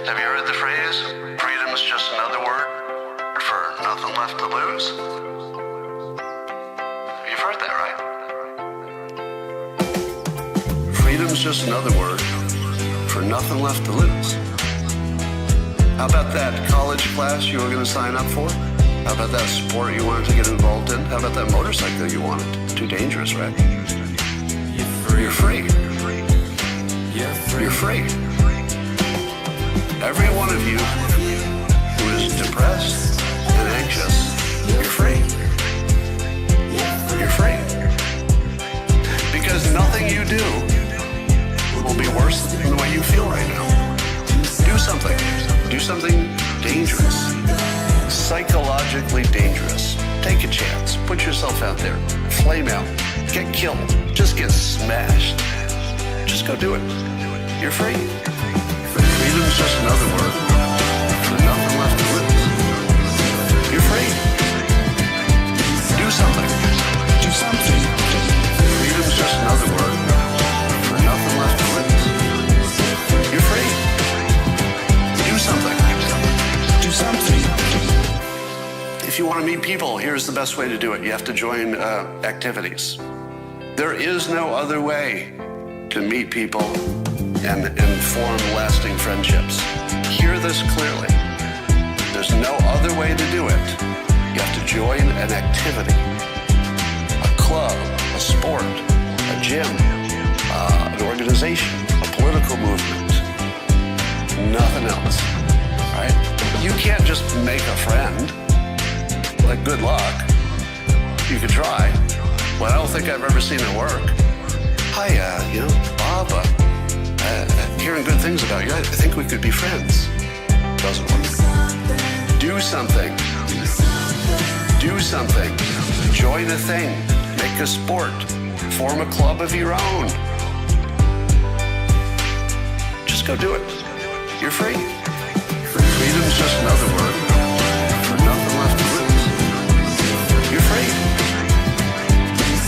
Have you heard the phrase, freedom is just another word for nothing left to lose? You've heard that, right? Freedom's just another word for nothing left to lose. How about that college class you were going to sign up for? How about that sport you wanted to get involved in? How about that motorcycle you wanted? Too dangerous, right? You're free. You're free. Every one of you who is depressed and anxious, you're free. You're free. Because nothing you do will be worse than the way you feel right now. Do something. Do something dangerous. Psychologically dangerous. Take a chance. Put yourself out there. Flame out. Get killed. Just get smashed. Just go do it. You're free. Freedom's just another word for nothing left to lose. You're free. Do something. Do something. Freedom's just another word for nothing left to lose. You're free. Do something. Do something. If you want to meet people, here's the best way to do it. You have to join activities. There is no other way to meet people and form lasting friendships. Hear this clearly. There's no other way to do it. You have to join an activity, a club, a sport, a gym, an organization, a political movement, nothing else, right? You can't just make a friend. Like, good luck. You could try. But I don't think I've ever seen it work. Hi, Bob, hearing good things about you. I think we could be friends. Doesn't work. Do something. Do something. Join a thing. Make a sport. Form a club of your own. Just go do it. You're free. Freedom's just another word for nothing left to lose. You're free.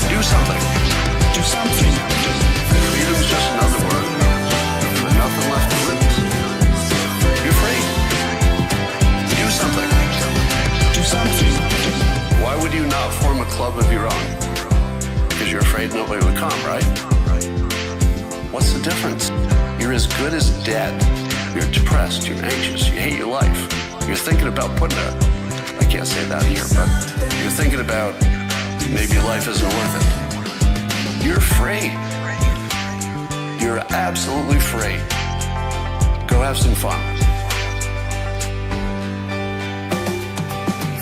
Do something. Do something. Freedom's just another word for nothing left to lose. You're free. Do something. Do something. Why would you not form a club of your own? Because you're afraid nobody would come, right? What's the difference? You're as good as dead. You're depressed. You're anxious. You hate your life. You're thinking about putting I can't say that here, but you're thinking about maybe life isn't worth it. You're free. You're absolutely free. Go have some fun.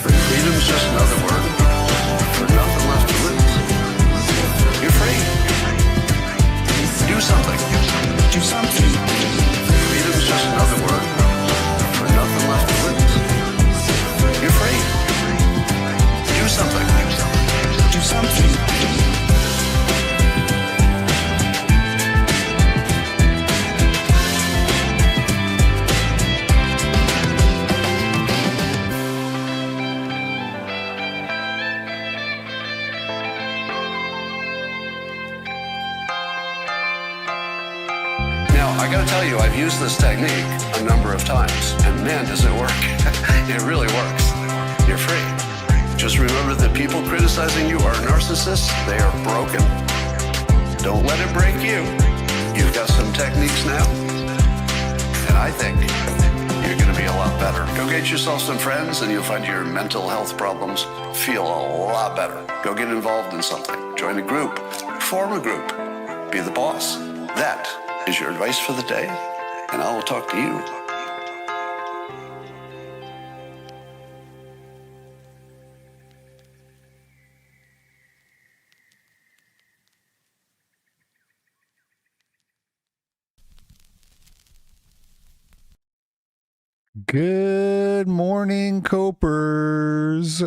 Freedom's just another word for nothing left to lose. You're free. Do something. Do something. Freedom's just another word for nothing left to lose. You're free. Do something. Do something. I gotta tell you, I've used this technique a number of times, and man, does it work. It really works. You're free. Just remember that people criticizing you are narcissists. They are broken. Don't let it break you. You've got some techniques now, and I think you're gonna be a lot better. Go get yourself some friends, and you'll find your mental health problems feel a lot better. Go get involved in something. Join a group. Form a group. Be the boss. That is your advice for the day, and I will talk to you. Good morning, Copers.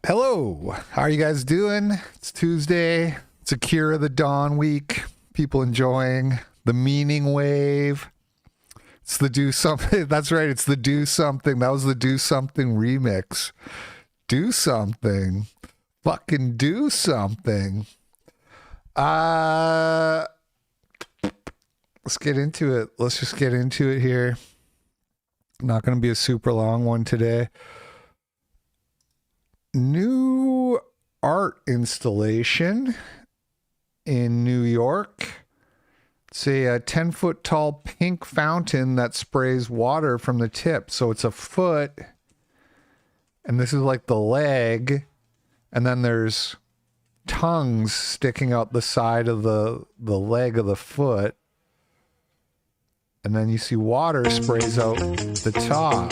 Hello. How are you guys doing? It's Tuesday. It's Akira the Dawn week. People enjoying the meaning wave. It's the do something. That's right. It's the do something. That was the do something remix. Do something. Fucking do something. let's get into it. Let's just get into it here. Not going to be a super long one today. New art installation in New York. It's a 10-foot tall pink fountain that sprays water from the tip. So it's a foot, and this is like the leg, and then there's tongues sticking out the side of the leg of the foot. And then you see water sprays out the top.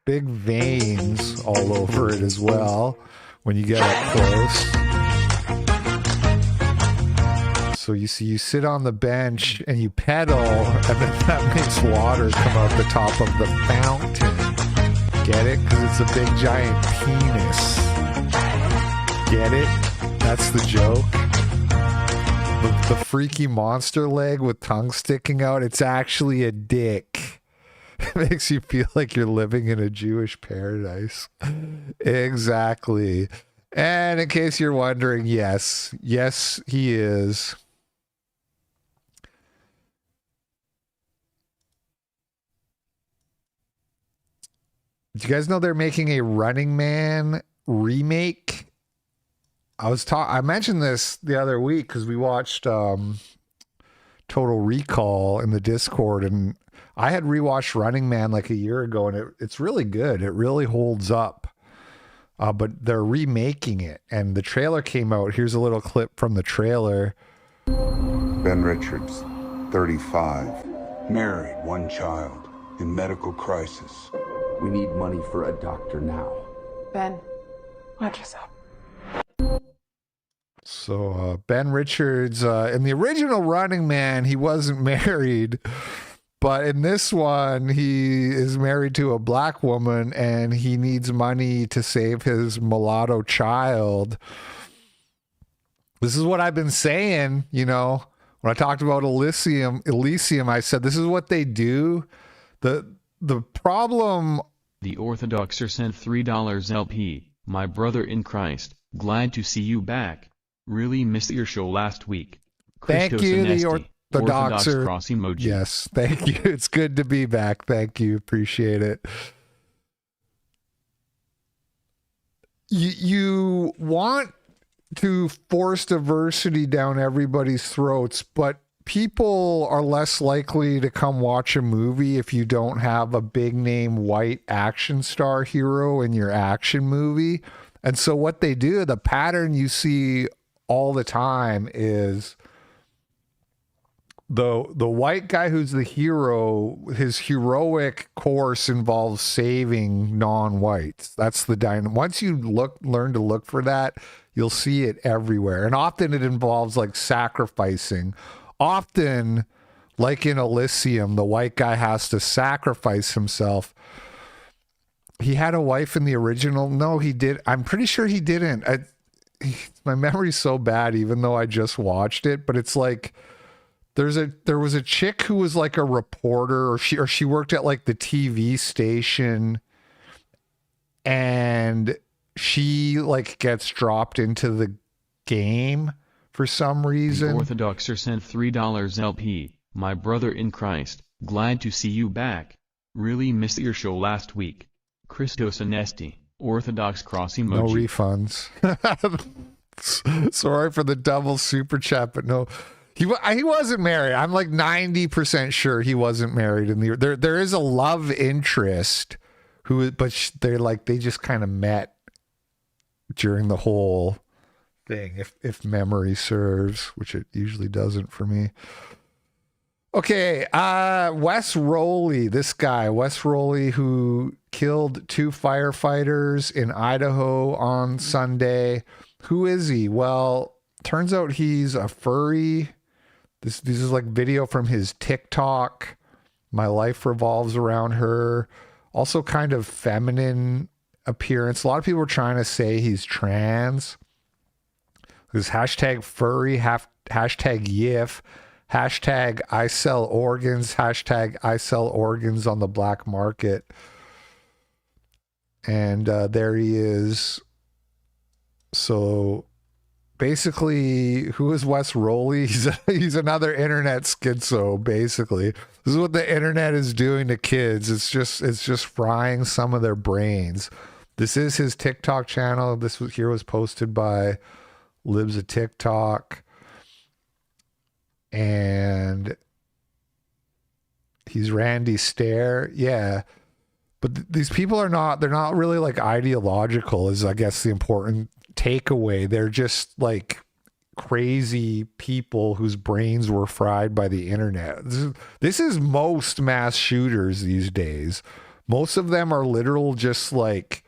Big veins all over it as well when you get up close. So you see, you sit on the bench and you pedal, and then that makes water come out the top of the fountain. Get it? Because it's a big giant penis. Get it? That's the joke. The freaky monster leg with tongue sticking out, it's actually a dick. It makes you feel like you're living in a Jewish paradise. Exactly. And in case you're wondering, yes, he is. Did you guys know they're making a Running Man remake? I mentioned this the other week because we watched Total Recall in the Discord, and I had rewatched Running Man like a year ago, and it's really good. It really holds up. But they're remaking it, and the trailer came out. Here's a little clip from the trailer. Ben Richards, 35, married, one child, in medical crisis. We need money for a doctor now. Ben, watch yourself. So Ben Richards, in the original Running Man, he wasn't married. But in this one, he is married to a black woman, and he needs money to save his mulatto child. This is what I've been saying, you know, when I talked about Elysium, I said, this is what they do. The problem... The Orthodoxer sent $3 LP. My brother in Christ, glad to see you back. Really missed your show last week. Thank you, the Orthodox cross emoji. Yes, thank you. It's good to be back. Thank you. Appreciate it. You want to force diversity down everybody's throats, but people are less likely to come watch a movie if you don't have a big name white action star hero in your action movie. And so what they do, the pattern you see all the time is the white guy who's the hero, his heroic course involves saving non-whites. That's the dynamic. Once you learn to look for that, you'll see it everywhere. And often it involves like sacrificing. Often, like in Elysium, the white guy has to sacrifice himself. He had a wife in the original. No, he did. I'm pretty sure he didn't. My memory's so bad, even though I just watched it. But it's like there was a chick who was like a reporter, or she worked at like the TV station, and she like gets dropped into the game for some reason. The Orthodoxer sent $3 LP. My brother in Christ, glad to see you back. Really missed your show last week. Christos Anesti, Orthodox cross emoji. No refunds. Sorry for the double super chat, but no, he wasn't married. I'm like 90% sure he wasn't married. In there is a love interest but they just kind of met during the whole thing, if memory serves, which it usually doesn't for me. Okay, Wes Roley, this guy, Wes Roley, who killed 2 firefighters in Idaho on Sunday. Who is he? Well, turns out he's a furry. This is like video from his TikTok. My life revolves around her. Also kind of feminine appearance. A lot of people are trying to say he's trans. There's hashtag furry, hashtag YIF, hashtag I sell organs, hashtag I sell organs on the black market. And there he is So basically, who is Wes Roley? He's another internet schizo, basically. This is what the internet is doing to kids. It's just frying some of their brains. This is his TikTok channel. This was posted by Libs of TikTok. And he's Randy Stare. Yeah. But these people they're not really like ideological is I guess the important takeaway. They're just like crazy people whose brains were fried by the internet. This is most mass shooters these days. Most of them are literal just like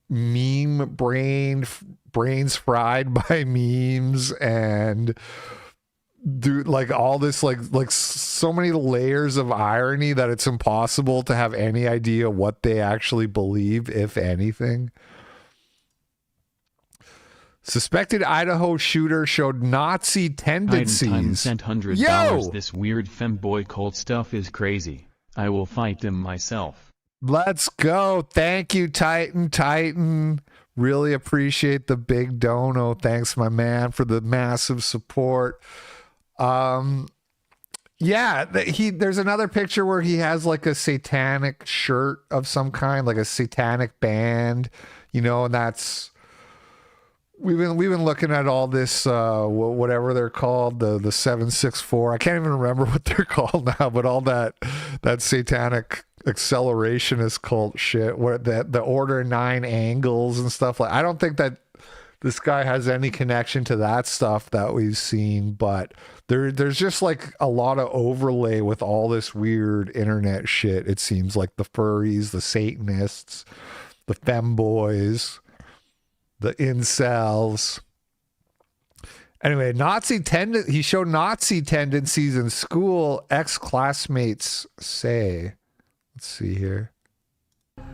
meme brains fried by memes and do like all this like so many layers of irony that it's impossible to have any idea what they actually believe, if anything. Suspected Idaho shooter showed Nazi tendencies. Sent $100. This weird femboy cult stuff is crazy. I will fight them myself. Let's go. Thank you, Titan. Really appreciate the big dono. Thanks, my man, for the massive support. Yeah, there's another picture where he has like a satanic shirt of some kind, like a satanic band, and that's we've been looking at all this whatever they're called, the 764. I can't even remember what they're called now, but all that satanic accelerationist cult shit where the order 9 angles and stuff. Like, I don't think that this guy has any connection to that stuff that we've seen, but there's just like a lot of overlay with all this weird internet shit. It seems like the furries, the Satanists, the femboys, the incels. Anyway, he showed Nazi tendencies in school, ex-classmates say. Let's see here. Is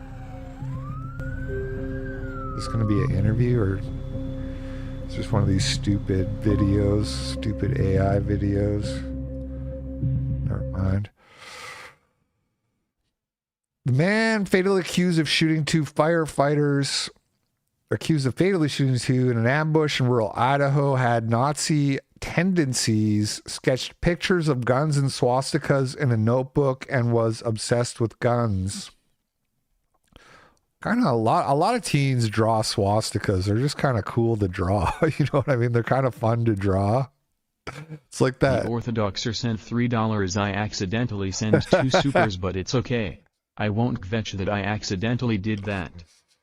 this going to be an interview or it's just one of these stupid videos, stupid AI videos? Never mind. The man fatally accused of fatally shooting two in an ambush in rural Idaho had Nazi tendencies, sketched pictures of guns and swastikas in a notebook, and was obsessed with guns. Kind of a lot of teens draw swastikas. They're just kind of cool to draw. You know what I mean? They're kind of fun to draw. It's like that. The Orthodoxer sent $3. I accidentally sent 2 supers, but it's okay. I won't kvetch that I accidentally did that.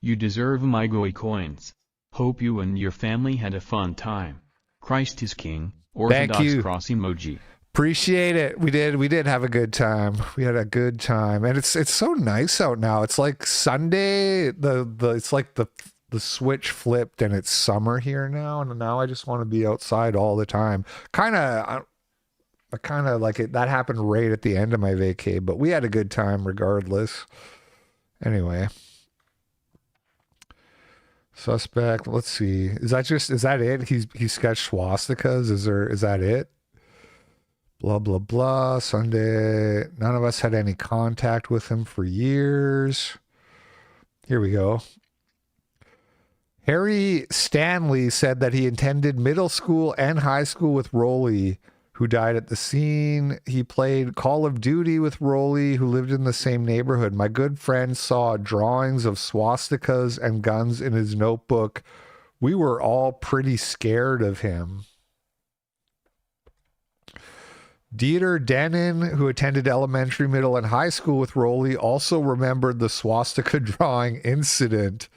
You deserve my GOI coins. Hope you and your family had a fun time. Christ is King. Orthodox cross emoji. Appreciate it. We did have a good time. We had a good time, and it's so nice out now. It's like Sunday. It's like the switch flipped, and it's summer here now. And now I just want to be outside all the time. I kind of like it. That happened right at the end of my vacay, but we had a good time regardless. Anyway, suspect. Let's see. Is that it? He sketched swastikas. Is that it? Blah, blah, blah. Sunday. None of us had any contact with him for years. Here we go. Harry Stanley said that he attended middle school and high school with Roley, who died at the scene. He played Call of Duty with Roley, who lived in the same neighborhood. My good friend saw drawings of swastikas and guns in his notebook. We were all pretty scared of him. Dieter Denon, who attended elementary, middle, and high school with Roley, also remembered the swastika drawing incident.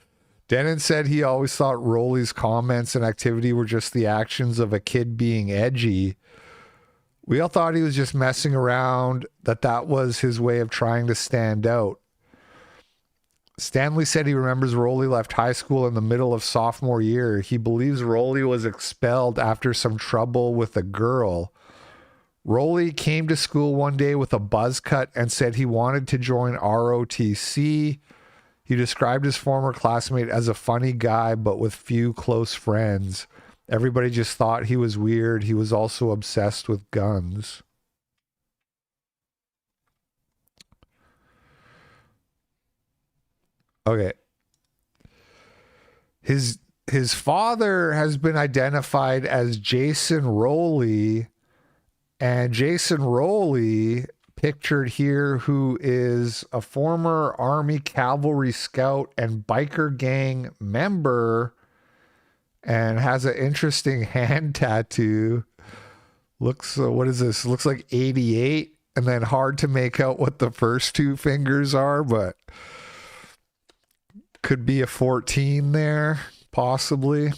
Denon said he always thought Roley's comments and activity were just the actions of a kid being edgy. We all thought he was just messing around, that was his way of trying to stand out. Stanley said he remembers Roley left high school in the middle of sophomore year. He believes Roley was expelled after some trouble with a girl. Roley came to school one day with a buzz cut and said he wanted to join ROTC. He described his former classmate as a funny guy, but with few close friends. Everybody just thought he was weird. He was also obsessed with guns. Okay. His his father has been identified as Jason Roley, and Jason Roley, pictured here, who is a former Army Cavalry Scout and biker gang member and has an interesting hand tattoo. Looks, what is this? Looks like 88, and then hard to make out what the first two fingers are, but could be a 14 there, possibly.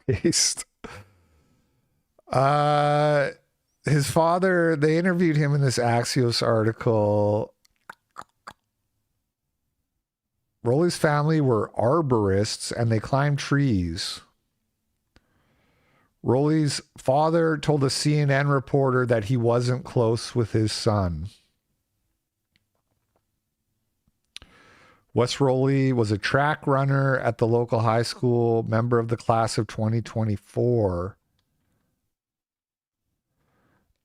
Paste. His father, they interviewed him in this Axios article. Roley's family were arborists and they climbed trees. Roley's father told a CNN reporter that he wasn't close with his son. Wes Roley was a track runner at the local high school, member of the class of 2024.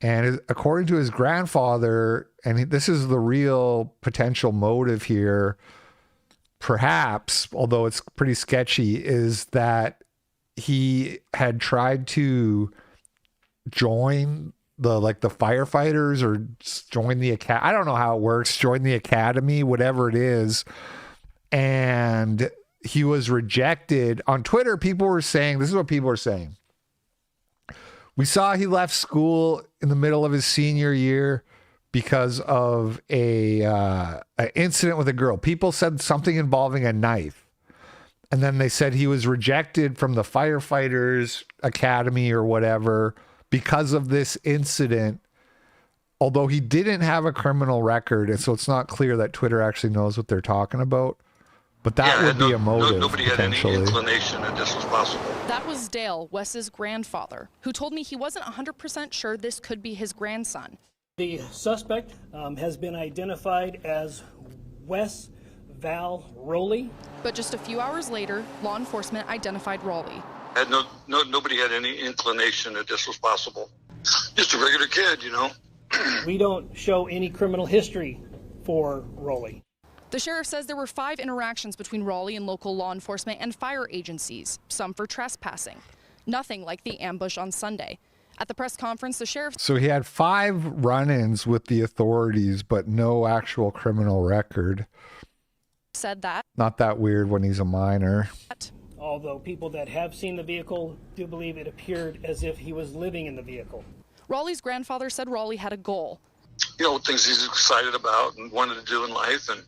And according to his grandfather, and this is the real potential motive here, perhaps, although it's pretty sketchy, is that he had tried to join the firefighters or join the academy. I don't know how it works. Join the academy, whatever it is. And he was rejected. On Twitter, people were saying, this is what people were saying. We saw he left school in the middle of his senior year because of a incident with a girl. People said something involving a knife. And then they said he was rejected from the firefighters academy or whatever because of this incident, although he didn't have a criminal record. And so it's not clear that Twitter actually knows what they're talking about. But that would be a motive, nobody had any inclination that this was possible. That was Dale, Wes's grandfather, who told me he wasn't 100% sure this could be his grandson. The suspect has been identified as Wes Roley. But just a few hours later, law enforcement identified Roley. Nobody had any inclination that this was possible. Just a regular kid, you know. We don't show any criminal history for Roley. The sheriff says there were 5 interactions between Roley and local law enforcement and fire agencies, some for trespassing. Nothing like the ambush on Sunday. At the press conference, the sheriff... So he had 5 run-ins with the authorities, but no actual criminal record. Said that. Not that weird when he's a minor. Although people that have seen the vehicle do believe it appeared as if he was living in the vehicle. Roley's grandfather said Roley had a goal. You know, things he's excited about and wanted to do in life. And,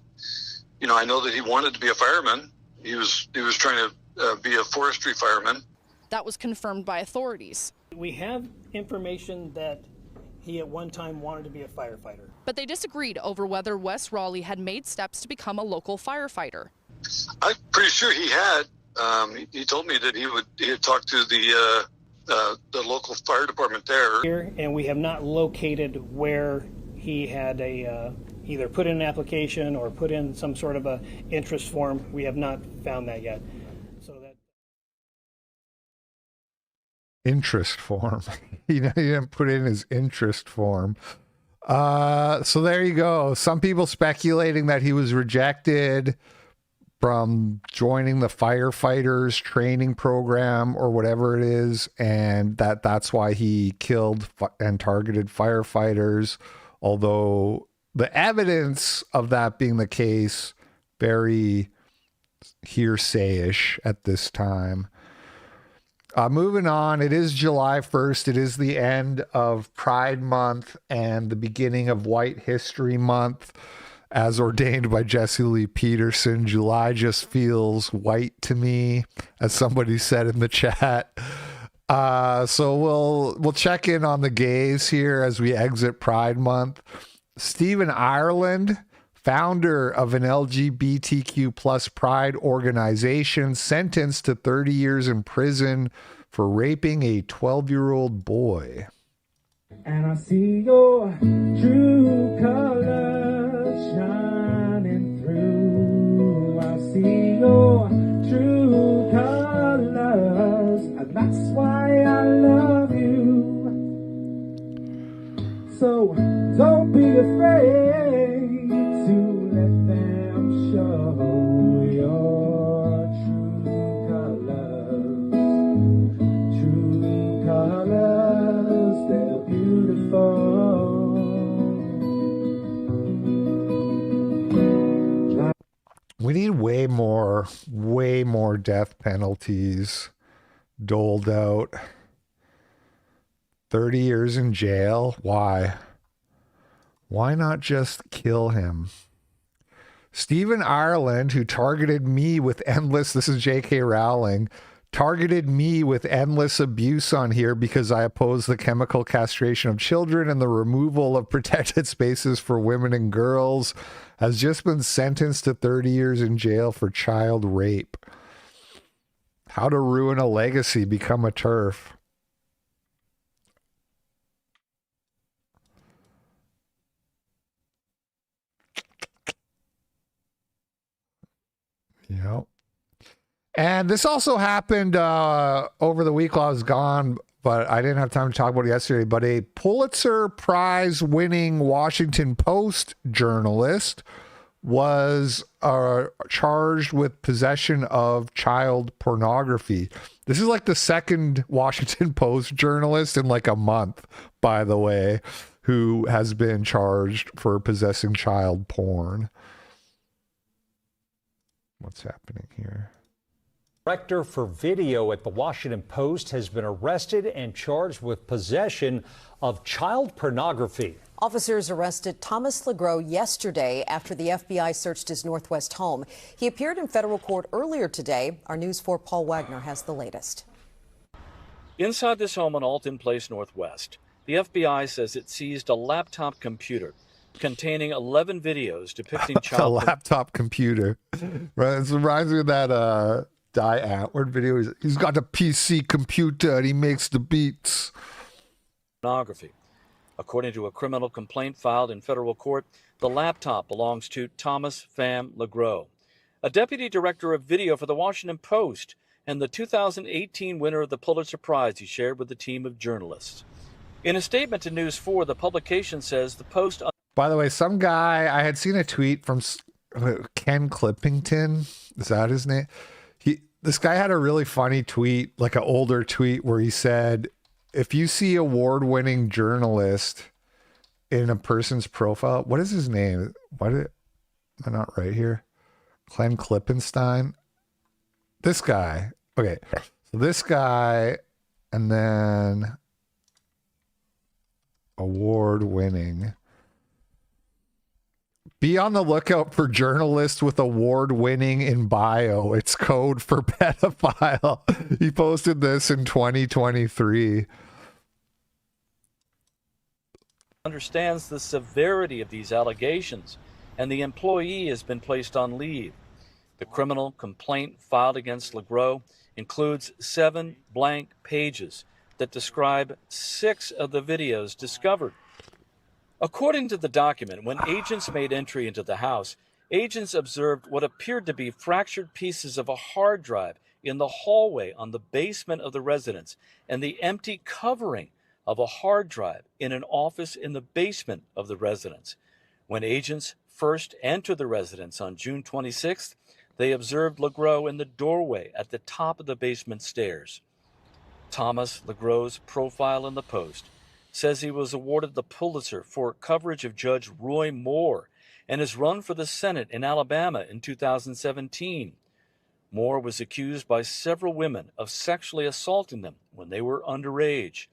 you know, I know that he wanted to be a fireman. He was trying to be a forestry fireman. That was confirmed by authorities. We have information that he at one time wanted to be a firefighter. But they disagreed over whether Wes Roley had made steps to become a local firefighter. I'm pretty sure he had. He told me that he had talked to the local fire department there. Here, and we have not located where he had either put in an application or put in some sort of a interest form. We have not found that yet. So that interest form. He didn't put in his interest form. So there you go. Some people speculating that he was rejected from joining the firefighters training program or whatever it is, and that's why he killed and targeted firefighters. Although the evidence of that being the case, very hearsay-ish at this time. Moving on, it is July 1st. It is the end of Pride Month and the beginning of White History Month. As ordained by Jesse Lee Peterson, July just feels white to me, as somebody said in the chat. So we'll check in on the gays here as we exit Pride Month. Stephen Ireland, founder of an LGBTQ plus pride organization, sentenced to 30 years in prison for raping a 12-year-old boy. And I see your true colors shining through. I see your true colors, and that's why I love you. So don't be afraid to let them show your true colors. True colors, they're beautiful. We need way more death penalties doled out. 30 years in jail. Why? Why not just kill him? Stephen Ireland, who targeted me with endless, this is J.K. Rowling, targeted me with endless abuse on here because I oppose the chemical castration of children and the removal of protected spaces for women and girls, has just been sentenced to 30 years in jail for child rape. How to ruin a legacy, become a TERF. Yep. And this also happened over the week while I was gone, but I didn't have time to talk about it yesterday. But a Pulitzer Prize winning Washington Post journalist was charged with possession of child pornography. This is like the second Washington Post journalist in like a month, by the way, who has been charged for possessing child porn. What's happening here? Director for video at the Washington Post has been arrested and charged with possession of child pornography. Officers arrested Thomas LeGros yesterday after the FBI searched his Northwest home. He appeared in federal court earlier today. Our News 4 Paul Wagner has the latest. Inside this home on Alton Place Northwest, the FBI says it seized a laptop computer containing 11 videos depicting child. A laptop computer. Right, it reminds me of that Die Antwoord video. He's got a PC computer and he makes the beats. Pornography. According to a criminal complaint filed in federal court, the laptop belongs to Thomas Pham LeGros, a deputy director of video for the Washington Post and the 2018 winner of the Pulitzer Prize he shared with a team of journalists. In a statement to News 4, the publication says the Post... By the way, some guy, I had seen a tweet from Ken Clippington. Is that his name? This guy had a really funny tweet, like an older tweet, where he said, if you see award-winning journalist in a person's profile, what is his name? Am I not right here? Glenn Klippenstein? This guy. Okay. So this guy, and then award-winning. Be on the lookout for journalists with award-winning in bio. It's code for pedophile. He posted this in 2023. Understands the severity of these allegations, and the employee has been placed on leave. The criminal complaint filed against LeGros includes 7 blank pages that describe 6 of the videos discovered. According to the document, when agents made entry into the house, agents observed what appeared to be fractured pieces of a hard drive in the hallway on the basement of the residence and the empty covering of a hard drive in an office in the basement of the residence. When agents first entered the residence on June 26th, they observed LeGros in the doorway at the top of the basement stairs. Thomas LeGros' profile in the Post says he was awarded the Pulitzer for coverage of Judge Roy Moore and has run for the Senate in Alabama in 2017. Moore was accused by several women of sexually assaulting them when they were underage.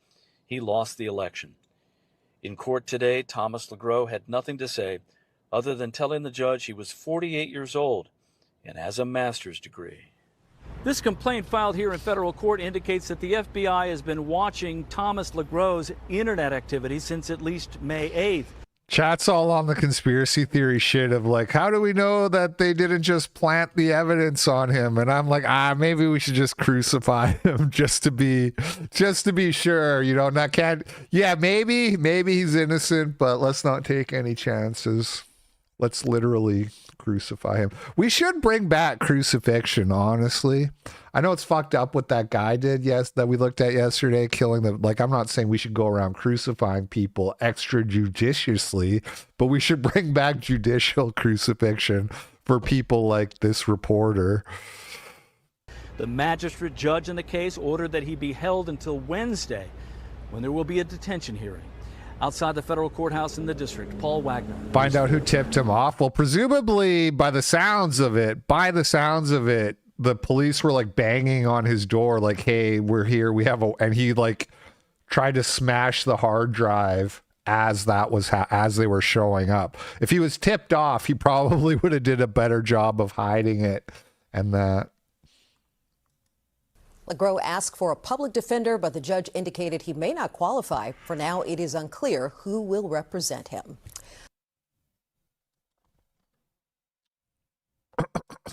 He lost the election. In court today, Thomas LeGros had nothing to say other than telling the judge he was 48 years old and has a master's degree. This complaint filed here in federal court indicates that the FBI has been watching Thomas LeGros' internet activity since at least May 8th. Chat's all on the conspiracy theory shit of like, how do we know that they didn't just plant the evidence on him? And I'm like, maybe we should just crucify him just to be sure, you know, maybe he's innocent, but let's not take any chances. Let's literally crucify him. We should bring back crucifixion, honestly. I know it's fucked up what that guy did, yes, that we looked at yesterday, killing them. Like, I'm not saying we should go around crucifying people extrajudiciously, but we should bring back judicial crucifixion for people like this reporter. The magistrate judge in the case ordered that he be held until Wednesday, when there will be a detention hearing. Outside the federal courthouse in the district, Paul Wagner. Find out who tipped him off. Well, presumably, by the sounds of it, the police were like banging on his door, like, hey, we're here. We have and he like tried to smash the hard drive as that was as they were showing up. If he was tipped off, he probably would have did a better job of hiding it. And that. LeGros asked for a public defender, but the judge indicated he may not qualify. For now, it is unclear who will represent him.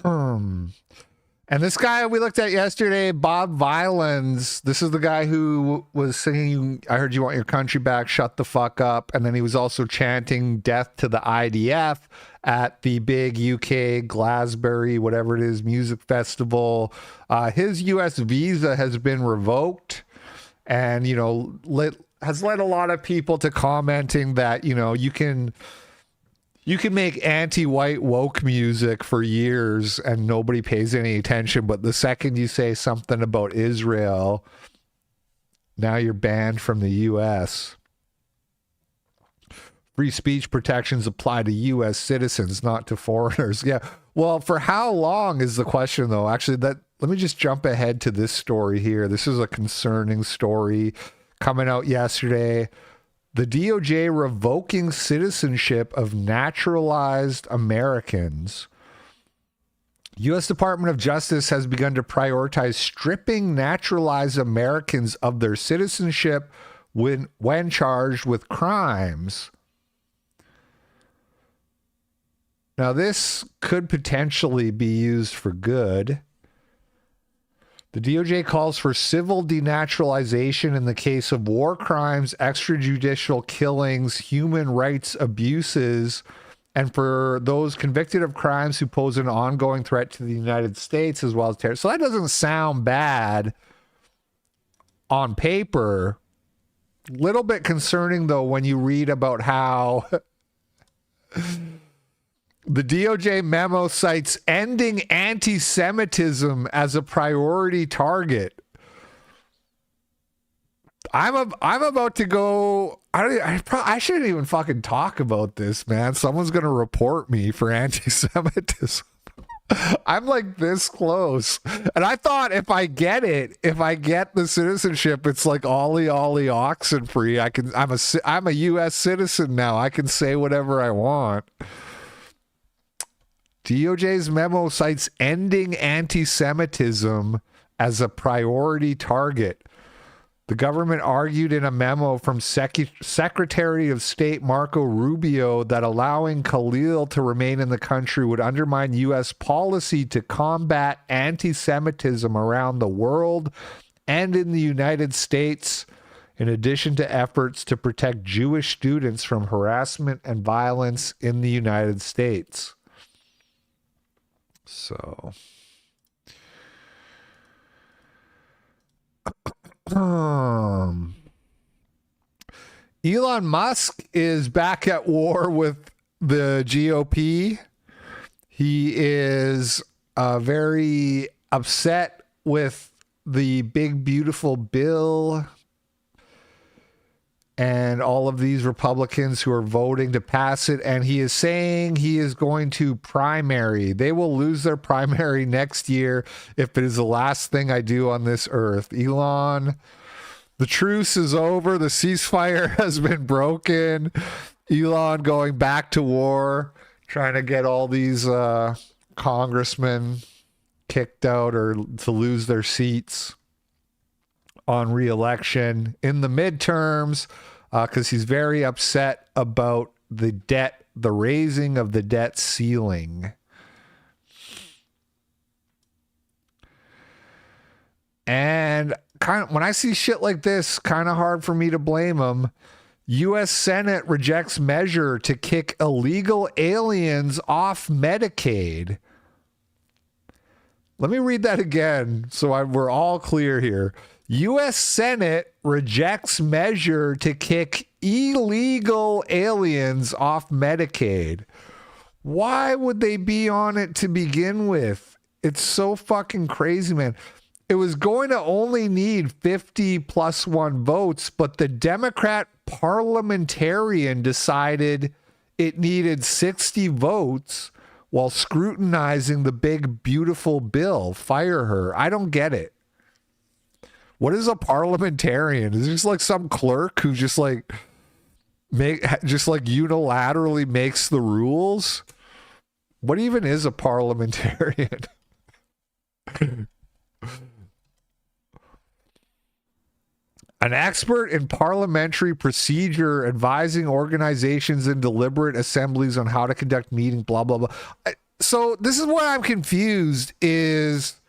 And this guy we looked at yesterday, Bob Violins, this is the guy who was singing, I heard you want your country back, shut the fuck up. And then he was also chanting death to the IDF at the big UK Glastonbury, whatever it is, music festival. His US visa has been revoked and, you know, has led a lot of people to commenting that, you know, you can make anti-white woke music for years and nobody pays any attention, but the second you say something about Israel, now you're banned from the U.S. Free speech protections apply to U.S. citizens, not to foreigners. Yeah. Well, for how long is the question, though? Actually, let me just jump ahead to this story here. This is a concerning story coming out yesterday. The DOJ revoking citizenship of naturalized Americans. U.S. Department of Justice has begun to prioritize stripping naturalized Americans of their citizenship when charged with crimes. Now, this could potentially be used for good. The DOJ calls for civil denaturalization in the case of war crimes, extrajudicial killings, human rights abuses, and for those convicted of crimes who pose an ongoing threat to the United States as well as terror. So that doesn't sound bad on paper. Little bit concerning, though, when you read about how the DOJ memo cites ending anti-Semitism as a priority target. I'm about to go. I shouldn't even fucking talk about this, man. Someone's gonna report me for anti-Semitism. I'm like this close, and I thought if I get the citizenship, it's like ollie oxen free. I'm a U.S. citizen now. I can say whatever I want. DOJ's memo cites ending anti-Semitism as a priority target. The government argued in a memo from Secretary of State Marco Rubio that allowing Khalil to remain in the country would undermine U.S. policy to combat anti-Semitism around the world and in the United States, in addition to efforts to protect Jewish students from harassment and violence in the United States. So, Elon Musk is back at war with the GOP. He is very upset with the big, beautiful bill and all of these Republicans who are voting to pass it. And he is saying he is going to primary. They will lose their primary next year if it is the last thing I do on this earth. Elon, the truce is over. The ceasefire has been broken. Elon going back to war, trying to get all these congressmen kicked out or to lose their seats on re-election in the midterms, because he's very upset about the raising of the debt ceiling. And kind of when I see shit like this, kind of hard for me to blame him. U.S. Senate rejects measure to kick illegal aliens off Medicaid. Let me read that again so we're all clear here. U.S. Senate rejects measure to kick illegal aliens off Medicaid. Why would they be on it to begin with? It's so fucking crazy, man. It was going to only need 50 plus one votes, but the Democrat parliamentarian decided it needed 60 votes while scrutinizing the big, beautiful bill. Fire her. I don't get it. What is a parliamentarian? Is this like some clerk who just like unilaterally makes the rules? What even is a parliamentarian? An expert in parliamentary procedure advising organizations and deliberate assemblies on how to conduct meetings, blah, blah, blah. So this is where I'm confused is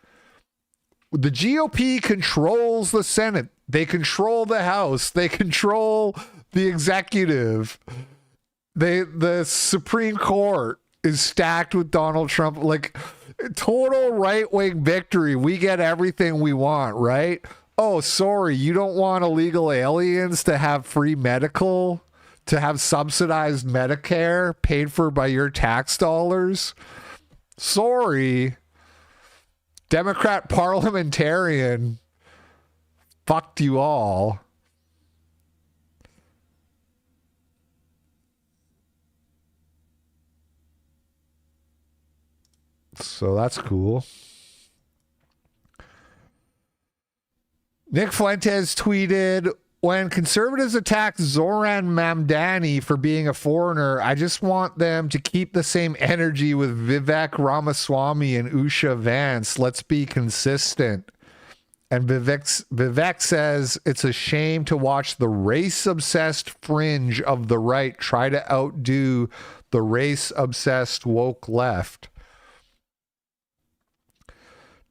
the GOP controls the Senate. They control the House. They control the executive. The Supreme Court is stacked with Donald Trump. Like, total right-wing victory. We get everything we want, right? Oh, sorry, you don't want illegal aliens to have free medical, to have subsidized Medicare paid for by your tax dollars? Sorry. Democrat parliamentarian fucked you all. So that's cool. Nick Fuentes tweeted, when conservatives attack Zoran Mamdani for being a foreigner, I just want them to keep the same energy with Vivec Ramaswamy and Usha Vance. Let's be consistent. And Vivec says, it's a shame to watch the race-obsessed fringe of the right try to outdo the race-obsessed woke left.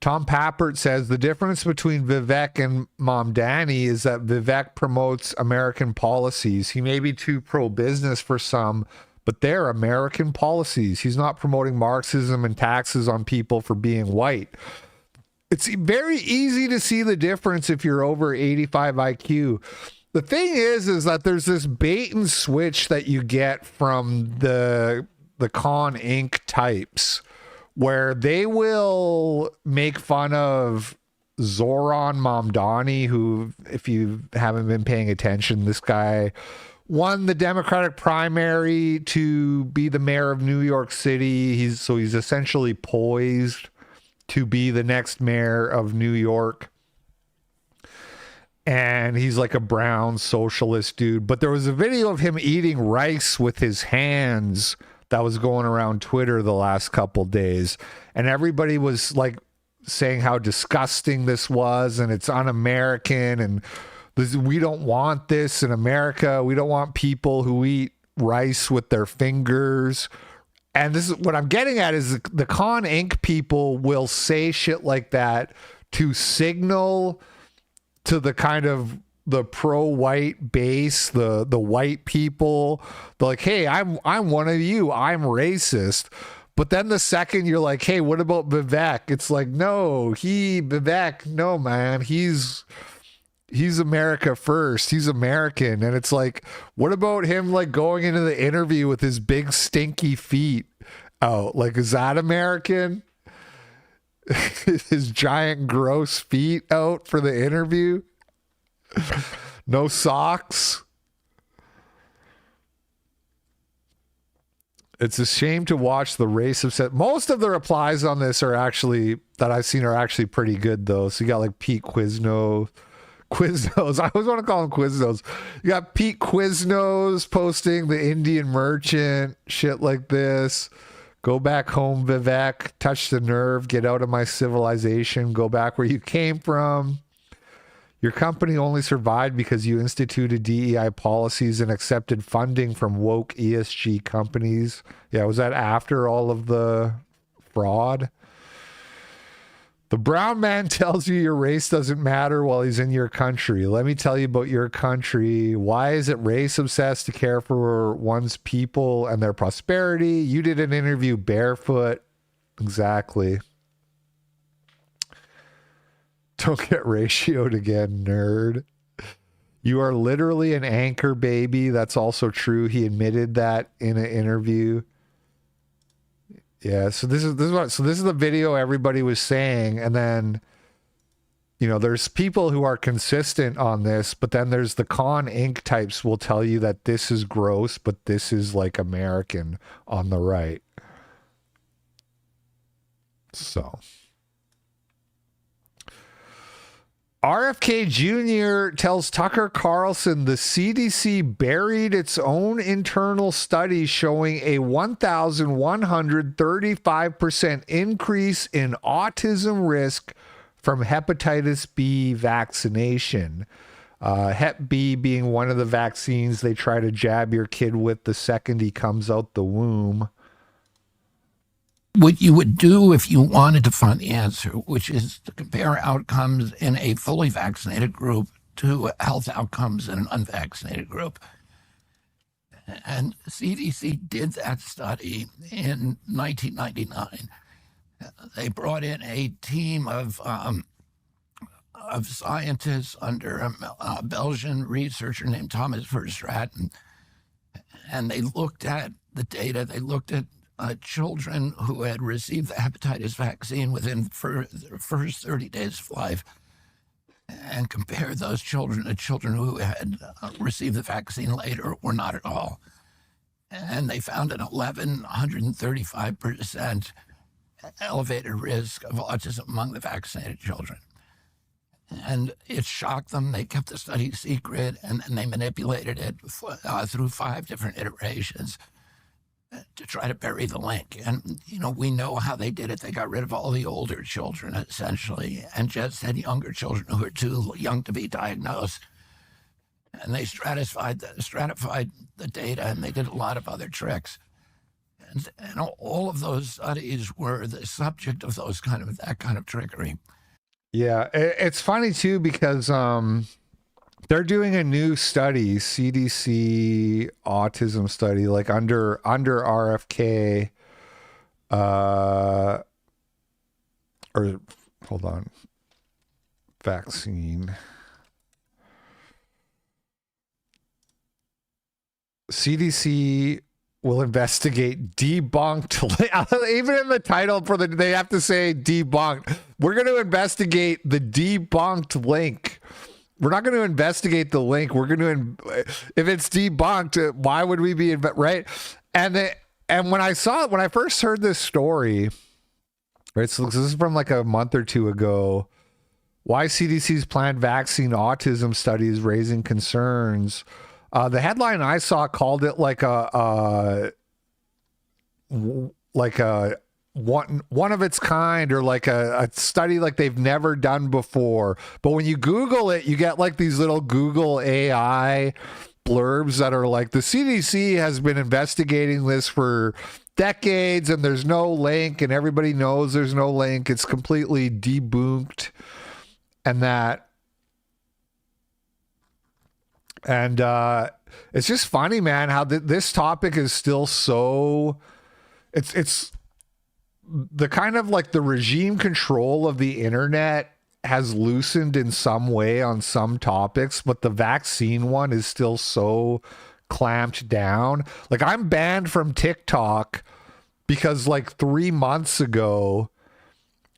Tom Pappert says the difference between Vivec and Mamdani is that Vivec promotes American policies. He may be too pro-business for some, but they're American policies. He's not promoting Marxism and taxes on people for being white. It's very easy to see the difference if you're over 85 IQ. The thing is that there's this bait and switch that you get from the Con Inc. types, where they will make fun of Zoran Mamdani, who, if you haven't been paying attention, this guy won the Democratic primary to be the mayor of New York City. He's essentially poised to be the next mayor of New York. And he's like a brown socialist dude. But there was a video of him eating rice with his hands that was going around Twitter the last couple days, and everybody was like saying how disgusting this was and it's un-American and we don't want this in America. We don't want people who eat rice with their fingers. And this is what I'm getting at is the Con Inc. people will say shit like that to signal to the kind of the pro-white base, the white people. They're like, hey, I'm one of you. I'm racist. But then the second you're like, hey, what about Vivec? It's like, no, Vivec, no, man. He's America first. He's American. And it's like, what about him like going into the interview with his big stinky feet out? Like, is that American? His giant gross feet out for the interview? No socks. It's a shame to watch the race upset. Most of the replies on this are actually, that I've seen, are actually pretty good though. So you got like Pete Quiznos. I always want to call him Quiznos. You got Pete Quiznos posting the Indian merchant, shit like this. Go back home, Vivec. Touch the nerve. Get out of my civilization. Go back where you came from. Your company only survived because you instituted DEI policies and accepted funding from woke ESG companies. Yeah, was that after all of the fraud? The brown man tells you your race doesn't matter while he's in your country. Let me tell you about your country. Why is it race obsessed to care for one's people and their prosperity? You did an interview barefoot. Exactly. Don't get ratioed again, nerd. You are literally an anchor baby. That's also true. He admitted that in an interview. Yeah, so this is the video everybody was saying, and then, you know, there's people who are consistent on this, but then there's the Con Inc. types will tell you that this is gross, but this is like American on the right. So RFK Jr. tells Tucker Carlson the CDC buried its own internal study showing a 1,135% increase in autism risk from hepatitis B vaccination. Hep B being one of the vaccines they try to jab your kid with the second he comes out the womb. What you would do if you wanted to find the answer, which is to compare outcomes in a fully vaccinated group to health outcomes in an unvaccinated group. And CDC did that study in 1999. They brought in a team of scientists under a Belgian researcher named Thomas Verstraeten, and they looked at the data. They looked at children who had received the hepatitis vaccine within the first 30 days of life and compared those children to children who had received the vaccine later or not at all. And they found an 1,135% elevated risk of autism among the vaccinated children. And it shocked them. They kept the study secret, and then they manipulated it through 5 different iterations to try to bury the link. And, you know, we know how they did it. They got rid of all the older children, essentially, and just had younger children who were too young to be diagnosed. And they stratified the data, and they did a lot of other tricks. And all of those studies were the subject of that kind of trickery. Yeah, it's funny, too, because they're doing a new study, CDC autism study, like under RFK, or hold on, vaccine. CDC will investigate debunked. Even in the title they have to say debunked. We're going to investigate the debunked link. We're not going to investigate the link. We're going to, if it's debunked, why would we be, right? And when I first heard this story, right, so this is from like a month or two ago, why CDC's planned vaccine autism study is raising concerns. The headline I saw called it like a one of its kind, or like a study like they've never done before. But when you Google it, you get like these little Google AI blurbs that are like, the CDC has been investigating this for decades and there's no link, and everybody knows there's no link. It's completely debunked. And it's just funny, man, how this topic is still so, it's the kind of like the regime control of the internet has loosened in some way on some topics, but the vaccine one is still so clamped down. Like, I'm banned from TikTok because like 3 months ago,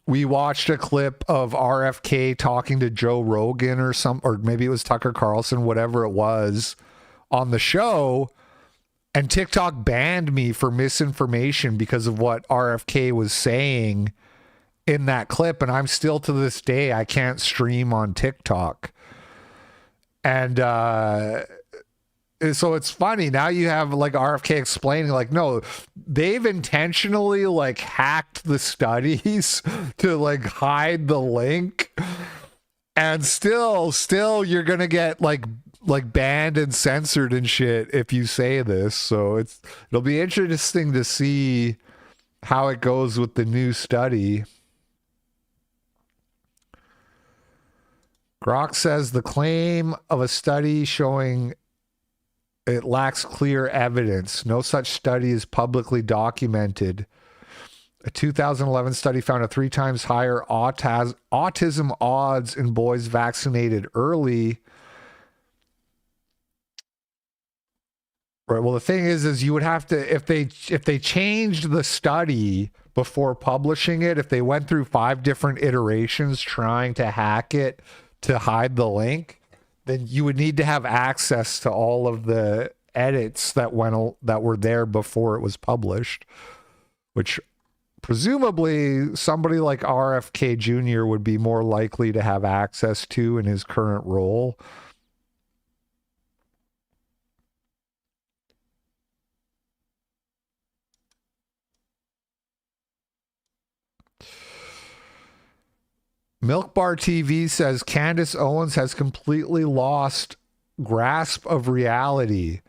we watched a clip of RFK talking to Joe Rogan or maybe it was Tucker Carlson, whatever it was, on the show. And TikTok banned me for misinformation because of what RFK was saying in that clip. And I'm still, to this day, I can't stream on TikTok. And so it's funny. Now you have like RFK explaining, like, no, they've intentionally like hacked the studies to like hide the link. And still you're going to get like banned and censored and shit if you say this. So it'll be interesting to see how it goes with the new study. Grok says the claim of a study showing it lacks clear evidence. No such study is publicly documented. A 2011 study found a 3 times higher autism odds in boys vaccinated early. Right. Well, the thing is you would have to, if they changed the study before publishing it, if they went through 5 different iterations trying to hack it to hide the link, then you would need to have access to all of the edits that were there before it was published, which presumably somebody like RFK Jr. would be more likely to have access to in his current role. Milk Bar TV says Candace Owens has completely lost grasp of reality.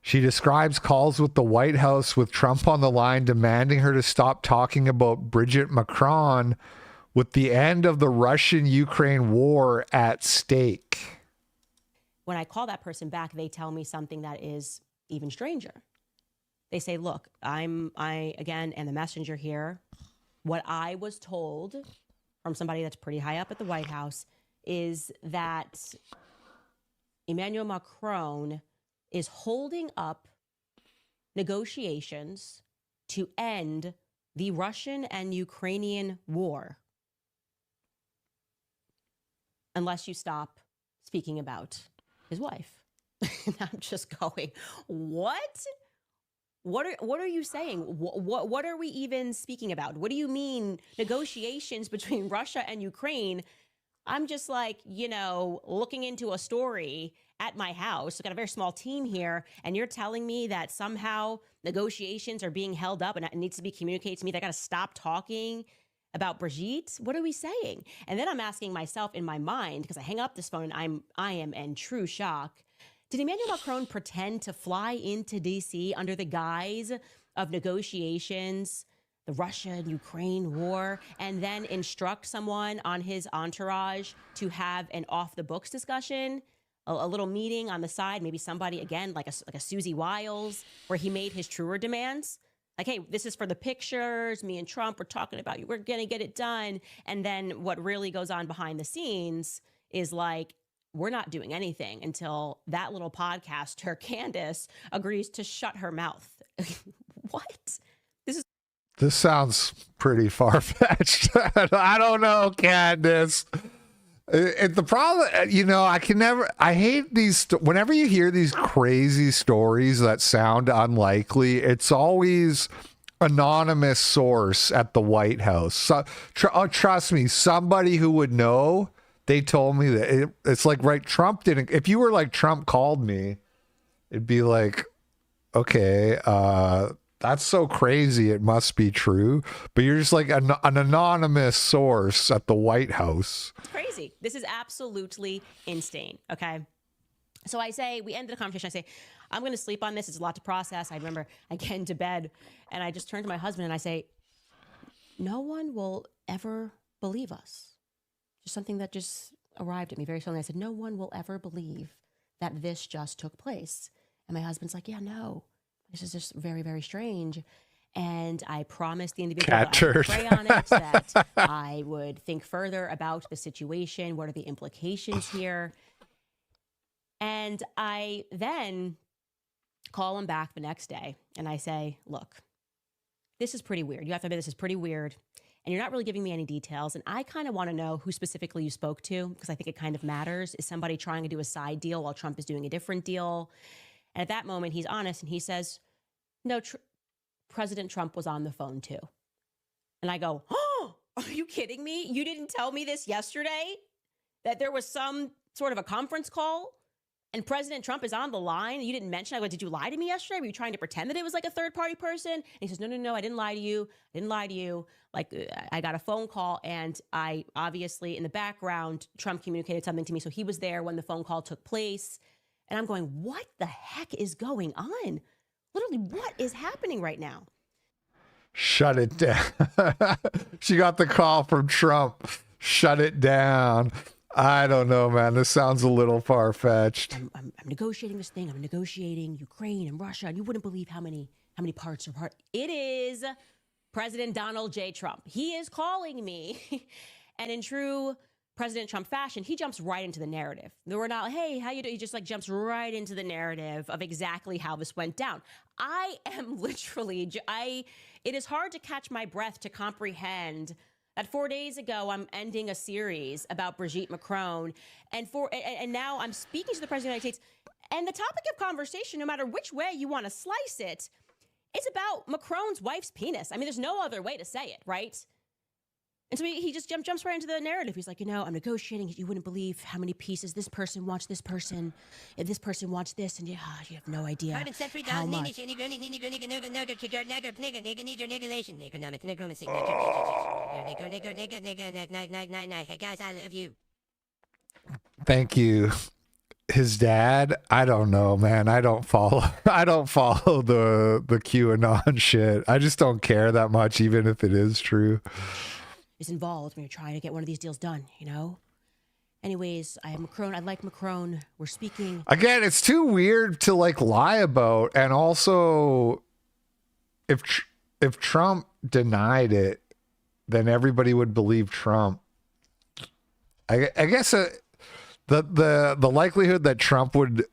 She describes calls with the White House with Trump on the line demanding her to stop talking about Bridget Macron with the end of the Russian-Ukraine war at stake. When I call that person back, they tell me something that is even stranger. They say, look, I again am the messenger here. What I was told from somebody that's pretty high up at the White House is that Emmanuel Macron is holding up negotiations to end the Russian and Ukrainian war unless you stop speaking about his wife. And I'm just going, what? What are you saying? What are we even speaking about? What do you mean negotiations between Russia and Ukraine? I'm just like, looking into a story at my house. I've got a very small team here, and you're telling me that somehow negotiations are being held up and it needs to be communicated to me that I got to stop talking about Brigitte? What are we saying? And then I'm asking myself in my mind, because I hang up this phone and I am in true shock. Did Emmanuel Macron pretend to fly into D.C. under the guise of negotiations, the Russia-Ukraine war, and then instruct someone on his entourage to have an off-the-books discussion, a little meeting on the side, maybe somebody, again, like a Susie Wiles, where he made his truer demands? Like, hey, this is for the pictures. Me and Trump, we're talking about you. We're going to get it done. And then what really goes on behind the scenes is like, we're not doing anything until that little podcaster, Candace, agrees to shut her mouth. What? This sounds pretty far-fetched. I don't know, Candace. The problem, I hate these, whenever you hear these crazy stories that sound unlikely, it's always anonymous source at the White House. So, trust me, somebody who would know. They told me that it's like, right, Trump didn't, if you were like, Trump called me, it'd be like, okay, that's so crazy, it must be true. But you're just like an anonymous source at the White House. It's crazy. This is absolutely insane, okay? So we ended the conversation, I say, I'm going to sleep on this. It's a lot to process. I remember I get into bed, and I just turn to my husband, and I say, no one will ever believe us. Just something that just arrived at me very suddenly. I said, no one will ever believe that this just took place. And my husband's like, yeah, no, this is just very, very strange. And I promised the individual that I would pray on it, that I would think further about the situation. What are the implications here? And I then call him back the next day and I say, look, this is pretty weird. You have to admit this is pretty weird. And you're not really giving me any details. And I kind of want to know who specifically you spoke to, because I think it kind of matters. Is somebody trying to do a side deal while Trump is doing a different deal? And at that moment, he's honest and he says, no, President Trump was on the phone too. And I go, oh, are you kidding me? You didn't tell me this yesterday? That there was some sort of a conference call and President Trump is on the line? You didn't mention. I go, did you lie to me yesterday? Were you trying to pretend that it was like a third party person? And he says, no, I didn't lie to you. I didn't lie to you. Like, I got a phone call and I obviously in the background, Trump communicated something to me. So he was there when the phone call took place. And I'm going, what the heck is going on? Literally, what is happening right now? Shut it down. She got the call from Trump. Shut it down. I don't know, man. This sounds a little far-fetched. I'm negotiating this thing. I'm negotiating Ukraine and Russia, and you wouldn't believe how many parts are part. It is President Donald J. Trump. He is calling me, and in true President Trump fashion, he jumps right into the narrative. We're not like, hey, how you doing? He just like jumps right into the narrative of exactly how this went down. I am literally, it is hard to catch my breath to comprehend that 4 days ago, I'm ending a series about Brigitte Macron, and now I'm speaking to the President of the United States, and the topic of conversation, no matter which way you want to slice it, it's about Macron's wife's penis. I mean, there's no other way to say it, right? And so he just jumps right into the narrative. He's like, I'm negotiating. You wouldn't believe how many pieces this person wants this person, if this person wants this, and you have no idea how much. Thank you. His dad, I don't know, man. I don't follow the QAnon shit. I just don't care that much, even if it is true. Is involved when you're trying to get one of these deals done, Anyways, I have Macron. I like Macron. We're speaking. Again, it's too weird to like lie about. And also, if Trump denied it, then everybody would believe Trump. I guess the likelihood that Trump would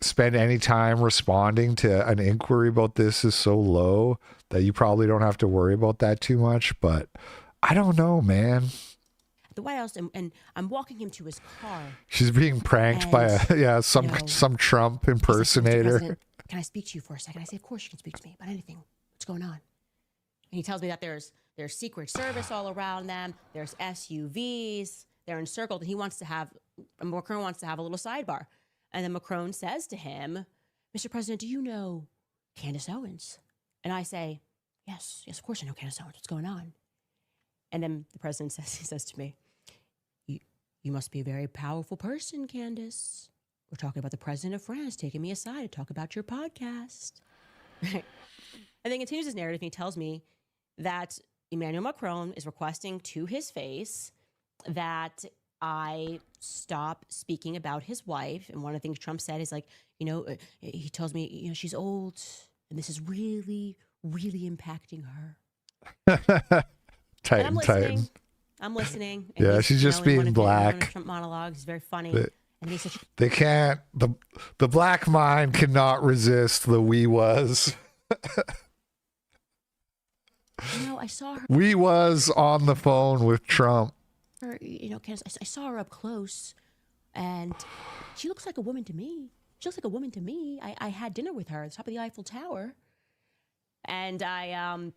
spend any time responding to an inquiry about this is so low that you probably don't have to worry about that too much. But I don't know, man. The White House, and I'm walking him to his car. She's being pranked by some Trump impersonator. Like, can I speak to you for a second? I say, of course you can speak to me about anything. What's going on? And he tells me that there's Secret Service all around them. There's SUVs. They're encircled, and Macron wants to have a little sidebar. And then Macron says to him, Mr. President, do you know Candace Owens? And I say, yes, of course I know Candace Owens. What's going on? And then the president says to me, you must be a very powerful person, Candace. We're talking about the president of France taking me aside to talk about your podcast. And then continues his narrative, and he tells me that Emmanuel Macron is requesting to his face that I stop speaking about his wife. And one of the things Trump said is like, he tells me, she's old, and this is really, really impacting her. Titan. I'm listening. And yeah, she's just being black. Trump monologues is very funny. And he said, they can't. The black mind cannot resist the "we was." I saw her. We was on the phone with Trump. Candace, I saw her up close, and she looks like a woman to me. I had dinner with her at the top of the Eiffel Tower, and I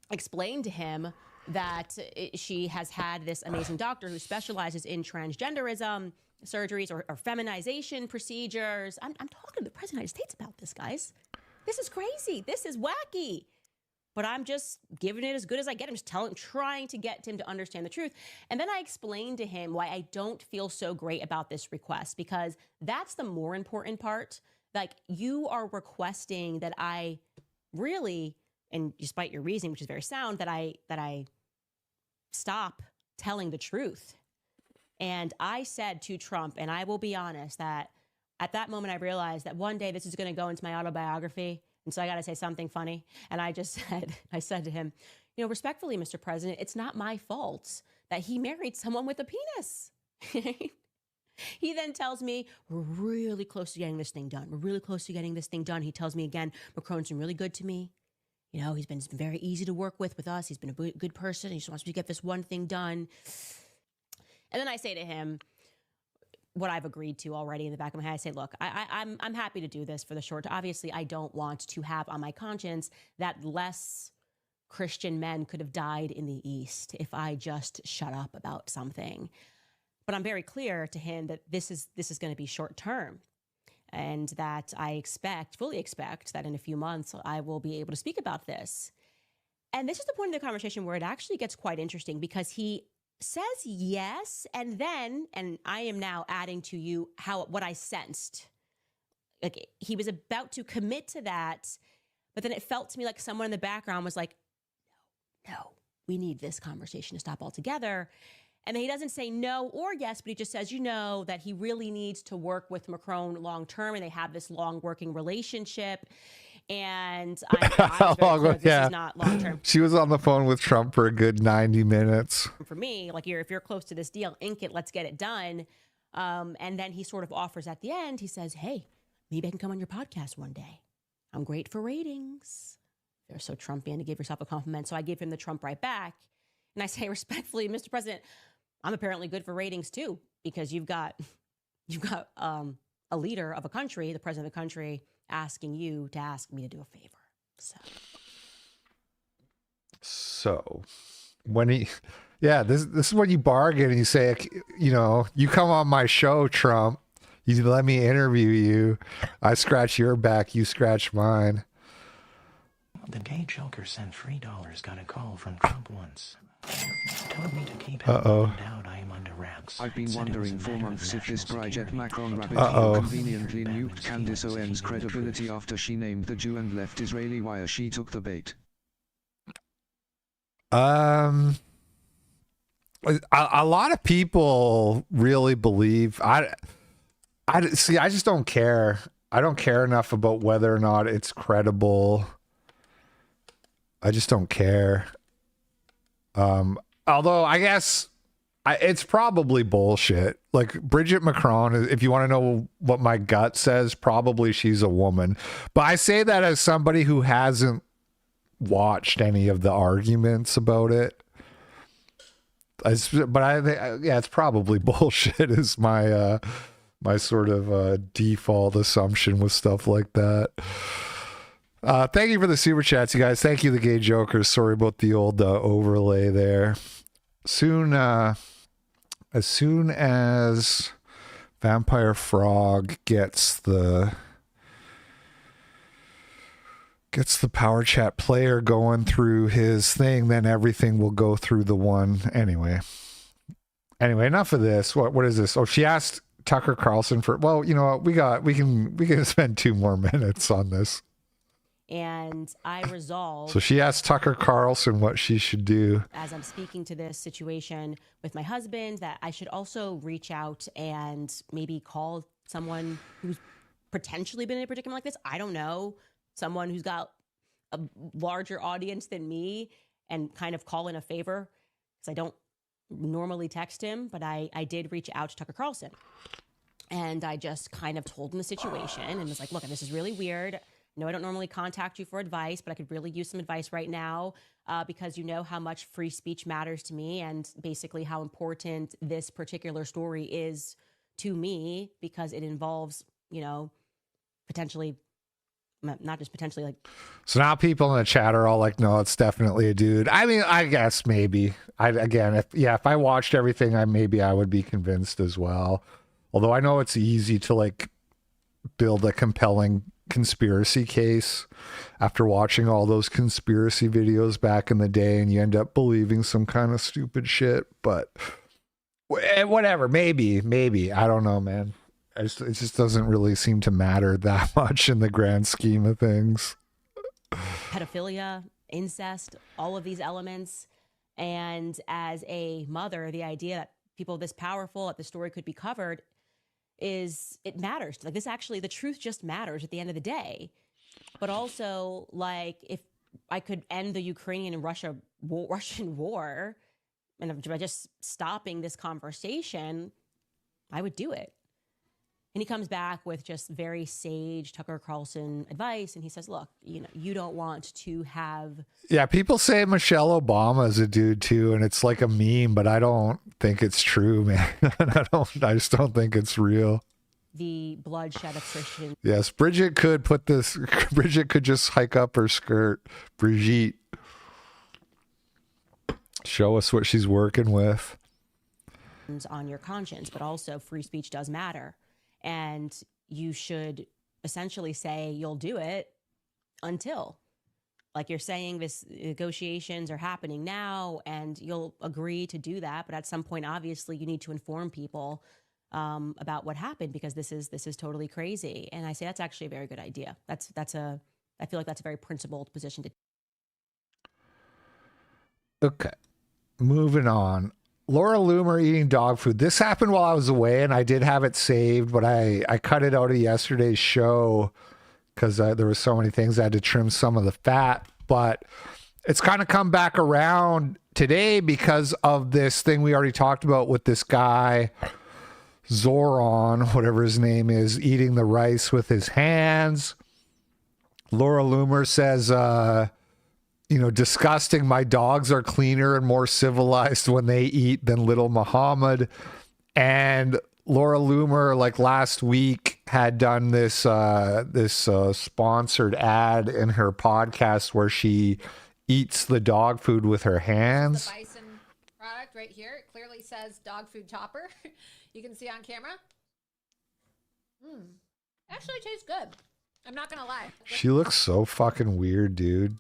explained to him that she has had this amazing doctor who specializes in transgenderism surgeries or feminization procedures. I'm talking to the President of the United States about this, guys. This is crazy. This is wacky. But I'm just giving it as good as I get. I'm just trying to get him to understand the truth. And then I explained to him why I don't feel so great about this request, because that's the more important part. Like, you are requesting that I really, and despite your reasoning, which is very sound, that I stop telling the truth. And I said to Trump, and I will be honest, that at that moment I realized that one day this is going to go into my autobiography, and so I got to say something funny. And I said to him, respectfully, Mr. President, it's not my fault that he married someone with a penis. He then tells me, we're really close to getting this thing done. He tells me again, Macron's been really good to me. He's been very easy to work with us. He's been a good person. He just wants me to get this one thing done. And then I say to him what I've agreed to already in the back of my head. I say, look, I'm happy to do this for the short term. Obviously, I don't want to have on my conscience that less Christian men could have died in the East if I just shut up about something. But I'm very clear to him that this is going to be short term. And that I fully expect that in a few months, I will be able to speak about this. And this is the point of the conversation where it actually gets quite interesting, because he says yes, and I am now adding to you what I sensed. Like, he was about to commit to that, but then it felt to me like someone in the background was like, no, we need this conversation to stop altogether. And then he doesn't say no or yes, but he just says, that he really needs to work with Macron long term, and they have this long working relationship. And I'm very clear this is not long term. She was on the phone with Trump for a good 90 minutes. For me, like if you're close to this deal, ink it, let's get it done. And then he sort of offers at the end, he says, hey, maybe I can come on your podcast one day. I'm great for ratings. They're so Trumpian to give yourself a compliment. So I give him the Trump right back. And I say respectfully, Mr. President, I'm apparently good for ratings too, because you've got a leader of a country, the president of the country, asking you to ask me to do a favor. So when this is when you bargain and you say, you come on my show, Trump, you let me interview you. I scratch your back, you scratch mine. The gay joker sent $3, got a call from Trump once. Told me to keep him out. I am under wraps. I've been wondering for months if this Project Macron rabbit hole conveniently nuked Candace Owens' credibility after she named the Jew and left Israeli wire she took the bait. A lot of people really believe I just don't care. I don't care enough about whether or not it's credible. I just don't care. Although I guess it's probably bullshit. Like Bridget Macron, if you want to know what my gut says, probably she's a woman. But I say that as somebody who hasn't watched any of the arguments about it. But I think, it's probably bullshit is my my sort of default assumption with stuff like that. Thank you for the super chats, you guys. Thank you, the gay jokers. Sorry about the old overlay there. As soon as Vampire Frog gets the Power Chat player going through his thing, then everything will go through the one. Anyway, enough of this. What is this? Oh, she asked Tucker Carlson for. Well, you know what? We can spend 2 more minutes on this. And I resolved. So she asked Tucker Carlson what she should do. As I'm speaking to this situation with my husband, that I should also reach out and maybe call someone who's potentially been in a predicament like this. I don't know. Someone who's got a larger audience than me and kind of call in a favor, because I don't normally text him, but I did reach out to Tucker Carlson. And I just kind of told him the situation and was like, look, this is really weird. No, I don't normally contact you for advice, but I could really use some advice right now because you know how much free speech matters to me and basically how important this particular story is to me, because it involves, potentially, not just potentially, like. So now people in the chat are all like, no, it's definitely a dude. I mean, I guess maybe. If I watched everything, I would be convinced as well. Although I know it's easy to build a compelling conspiracy case after watching all those conspiracy videos back in the day, and you end up believing some kind of stupid shit. But whatever, maybe I don't know, man. It just doesn't really seem to matter that much in the grand scheme of things. Pedophilia, incest, all of these elements. And as a mother, the idea that people this powerful, that the story could be covered, it matters. Like, this actually, the truth just matters at the end of the day. But also, if I could end the Ukrainian and Russian war, and by just stopping this conversation, I would do it. And he comes back with just very sage Tucker Carlson advice, and he says, look, you don't want to have. Yeah, people say Michelle Obama is a dude too, and it's like a meme, but I don't think it's true, man. I just don't think it's real. The bloodshed of Christians. Yes, Bridget could just hike up her skirt. Brigitte. Show us what she's working with. On your conscience, but also free speech does matter. And you should essentially say you'll do it until, like you're saying, this negotiations are happening now and you'll agree to do that. But at some point, obviously, you need to inform people about what happened, because this is totally crazy. And I say that's actually a very good idea. I feel like that's a very principled position to. Okay, moving on. Laura Loomer eating dog food. This happened while I was away, and I did have it saved, but I cut it out of yesterday's show because there was so many things. I had to trim some of the fat, but it's kind of come back around today because of this thing we already talked about with this guy, Zoran, whatever his name is, eating the rice with his hands. Laura Loomer says, disgusting. My dogs are cleaner and more civilized when they eat than little Muhammad. And Laura Loomer, like last week, had done this sponsored ad in her podcast where she eats the dog food with her hands. The bison product right here. It clearly says dog food topper. You can see on camera. Actually tastes good. I'm not gonna lie. She looks so fucking weird, dude.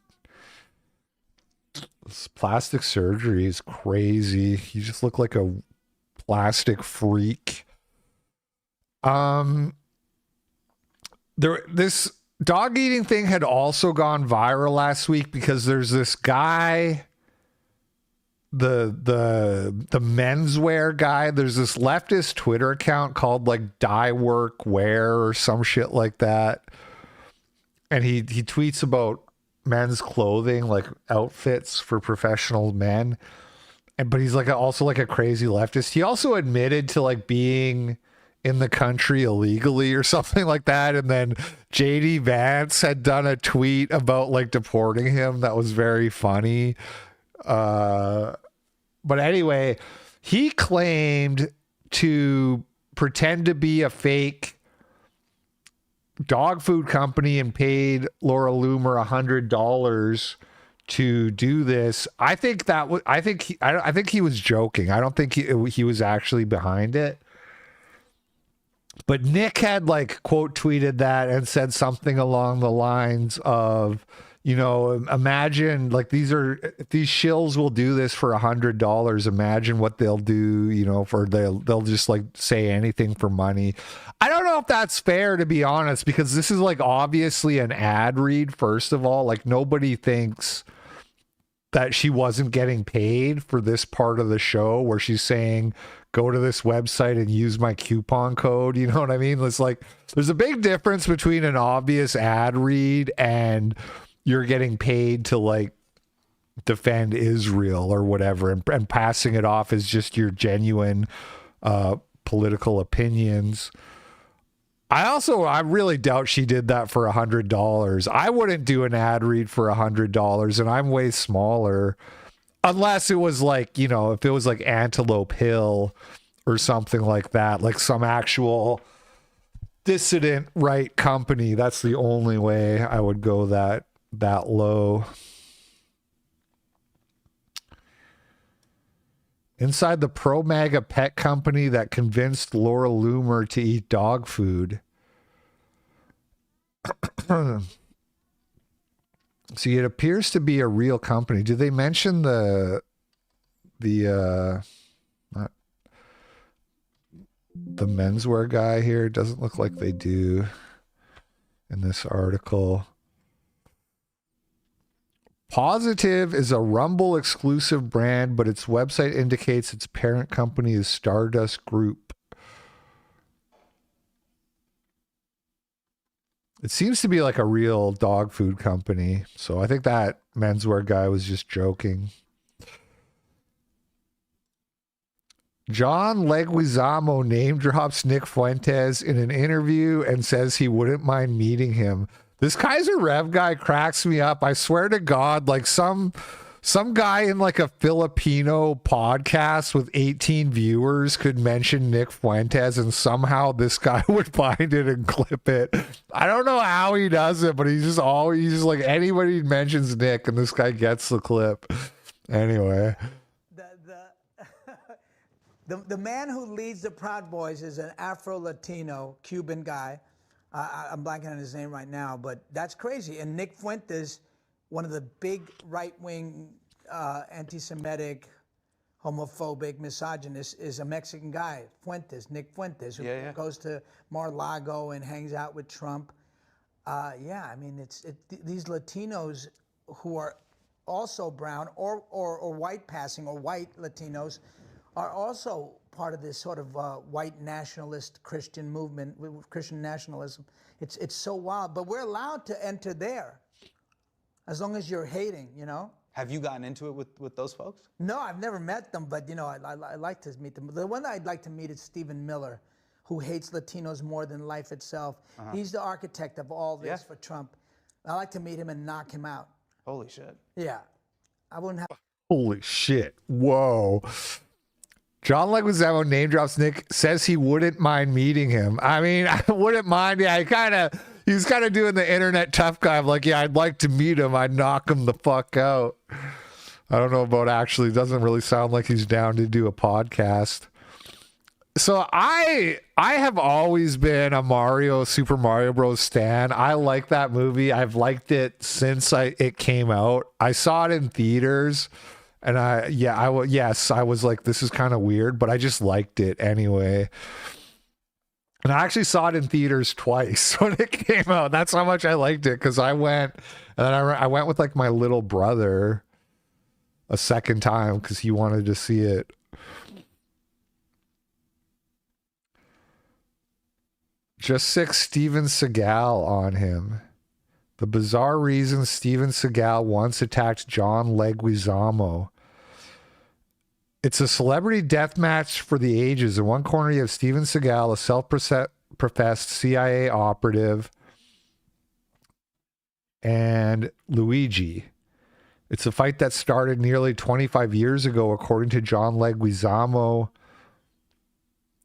This plastic surgery is crazy. You just look like a plastic freak. This dog eating thing had also gone viral last week because there's this guy, the menswear guy. There's this leftist Twitter account called like Die Work Wear or some shit like that. And he tweets about men's clothing, like outfits for professional men. But he's like also like a crazy leftist. He also admitted to like being in the country illegally or something like that. And then JD Vance had done a tweet about like deporting him. That was very funny. But anyway, he claimed to pretend to be a fake dog food company and paid Laura Loomer $100 to do this. I think he was joking. I don't think he was actually behind it. But Nick had like quote tweeted that and said something along the lines of, imagine like if these shills will do this for $100, imagine what they'll do, they'll just like say anything for money. I don't know if that's fair, to be honest, because this is like obviously an ad read. First of all, like nobody thinks that she wasn't getting paid for this part of the show where she's saying, go to this website and use my coupon code. You know what I mean? It's like, there's a big difference between an obvious ad read and you're getting paid to like defend Israel or whatever and passing it off as just your genuine political opinions. I really doubt she did that for $100. I wouldn't do an ad read for $100, and I'm way smaller. Unless it was like, if it was like Antelope Hill or something like that, like some actual dissident right company. That's the only way I would go that low. Inside the pro-MAGA pet company that convinced Laura Loomer to eat dog food. See, it appears to be a real company. Do they mention the menswear guy here? It doesn't look like they do in this article. Positive is a Rumble exclusive brand, but its website indicates its parent company is Stardust Group. It seems to be like a real dog food company. So I think that menswear guy was just joking. John Leguizamo name drops Nick Fuentes in an interview and says he wouldn't mind meeting him. This Kaiser Rev guy cracks me up. I swear to God, like some guy in like a Filipino podcast with 18 viewers could mention Nick Fuentes and somehow this guy would find it and clip it. I don't know how he does it, but he's just like anybody mentions Nick and this guy gets the clip. Anyway. The man who leads the Proud Boys is an Afro-Latino Cuban guy. I'm blanking on his name right now, but that's crazy. And Nick Fuentes, one of the big right-wing, anti-Semitic, homophobic, misogynist, is a Mexican guy, Nick Fuentes, who goes to Mar-a-Lago and hangs out with Trump. I mean, these Latinos who are also brown or white passing or white Latinos are also part of this sort of white nationalist Christian movement, Christian nationalism. It's so wild, but we're allowed to enter there as long as you're hating, you know? Have you gotten into it with those folks? No, I've never met them, but you know, I like to meet them. The one that I'd like to meet is Stephen Miller, who hates Latinos more than life itself. He's the architect of all this for Trump. I like to meet him and knock him out. Holy shit. Yeah. I wouldn't have. Holy shit. Whoa. John Leguizamo name drops Nick, says he wouldn't mind meeting him. I mean, I wouldn't mind. Yeah, he was kind of doing the internet tough guy. I'm like, yeah, I'd like to meet him. I'd knock him the fuck out. I don't know about actually. Doesn't really sound like he's down to do a podcast. So I have always been a Super Mario Bros. Stan. I like that movie. I've liked it since it came out. I saw it in theaters, and I was like, this is kind of weird, but I just liked it anyway. And I actually saw it in theaters twice when it came out. That's how much I liked it, because I went, and then I went with like my little brother a second time because he wanted to see it. Just sick Steven Seagal on him. The bizarre reason Steven Seagal once attacked John Leguizamo. It's a celebrity death match for the ages. In one corner, you have Steven Seagal, a self-professed CIA operative, and Luigi. It's a fight that started nearly 25 years ago, according to John Leguizamo.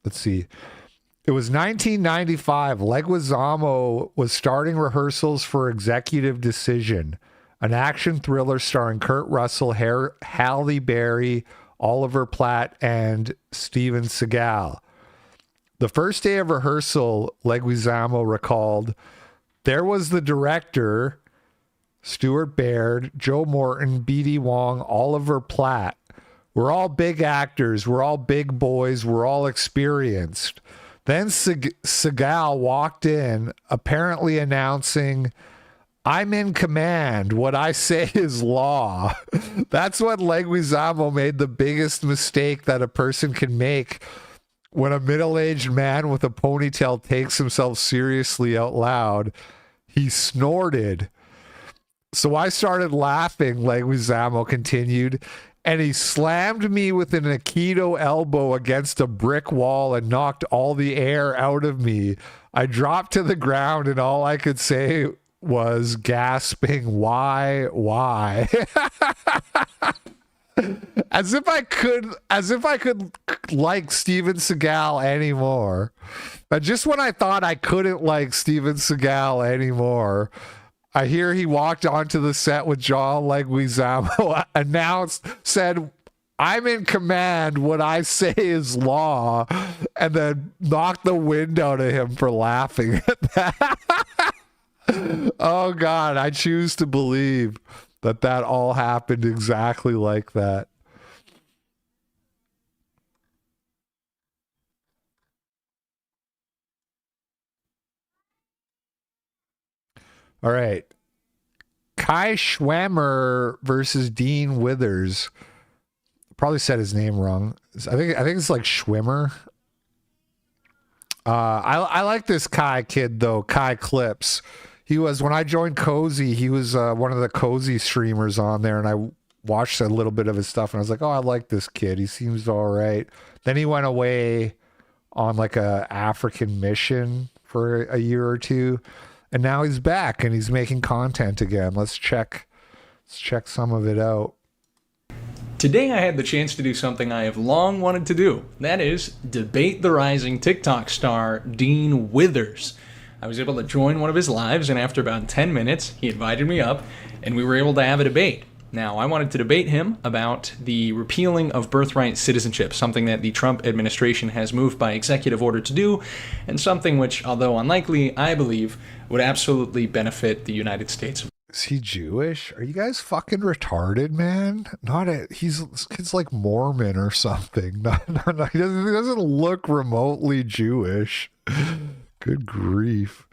Let's see. It was 1995. Leguizamo was starting rehearsals for Executive Decision, an action thriller starring Kurt Russell, Halle Berry, Oliver Platt, and Steven Seagal. The first day of rehearsal, Leguizamo recalled, there was the director, Stuart Baird, Joe Morton, B.D. Wong, Oliver Platt. We're all big actors. We're all big boys. We're all experienced. Then Seagal walked in, apparently announcing, I'm in command. What I say is law. That's when Leguizamo made the biggest mistake that a person can make when a middle-aged man with a ponytail takes himself seriously out loud. He snorted. So I started laughing, Leguizamo continued, and he slammed me with an Aikido elbow against a brick wall and knocked all the air out of me. I dropped to the ground and all I could say was gasping, why? as if I could like Steven Seagal anymore. But just when I thought I couldn't like Steven Seagal anymore, I hear he walked onto the set with John Leguizamo, said, I'm in command. What I say is law, and then knocked the wind out of him for laughing at that. Oh, God, I choose to believe that all happened exactly like that. All right. Kai Schwemmer versus Dean Withers. Probably said his name wrong. I think it's like Schwemmer. I like this Kai kid though, Kai Clips. He was, when I joined Cozy, he was one of the Cozy streamers on there, and I watched a little bit of his stuff, and I was like, oh, I like this kid. He seems all right. Then he went away on like a African mission for a year or two. And now he's back and he's making content again. Let's check some of it out. Today I had the chance to do something I have long wanted to do. That is, debate the rising TikTok star Dean Withers. I was able to join one of his lives, and after about 10 minutes, he invited me up, and we were able to have a debate. Now, I wanted to debate him about the repealing of birthright citizenship, something that the Trump administration has moved by executive order to do, and something which, although unlikely, I believe would absolutely benefit the United States. Is he Jewish? Are you guys fucking retarded, man? This kid's like Mormon or something. No, he doesn't look remotely Jewish. Good grief.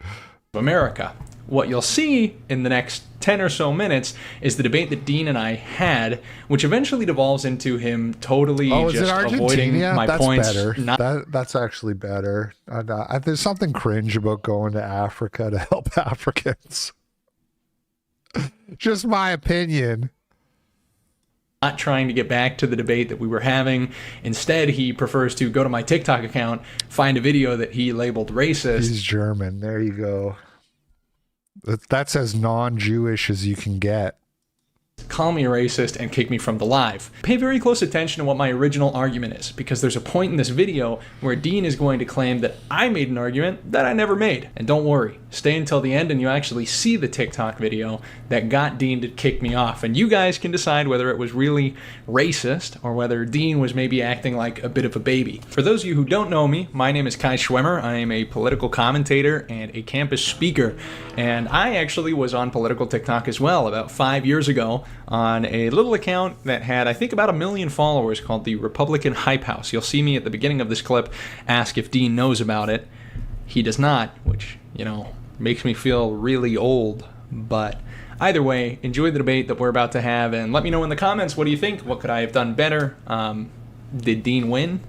America. What you'll see in the next 10 or so minutes is the debate that Dean and I had, which eventually devolves into him totally just avoiding my that's points. Better. That's actually better. There's something cringe about going to Africa to help Africans. Just my opinion. Not trying to get back to the debate that we were having. Instead, he prefers to go to my TikTok account, find a video that he labeled racist. He's German. There you go. That's as non-Jewish as you can get. Call me a racist and kick me from the live. Pay very close attention to what my original argument is, because there's a point in this video where Dean is going to claim that I made an argument that I never made. And don't worry, stay until the end and you actually see the TikTok video that got Dean to kick me off. And you guys can decide whether it was really racist or whether Dean was maybe acting like a bit of a baby. For those of you who don't know me, my name is Kai Schwemmer. I am a political commentator and a campus speaker. And I actually was on political TikTok as well about 5 years ago on a little account that had, I think, about 1 million followers called the Republican Hype House. You'll see me at the beginning of this clip ask if Dean knows about it. He does not, which, you know, makes me feel really old. But either way, enjoy the debate that we're about to have and let me know in the comments, what do you think? What could I have done better? Did Dean win?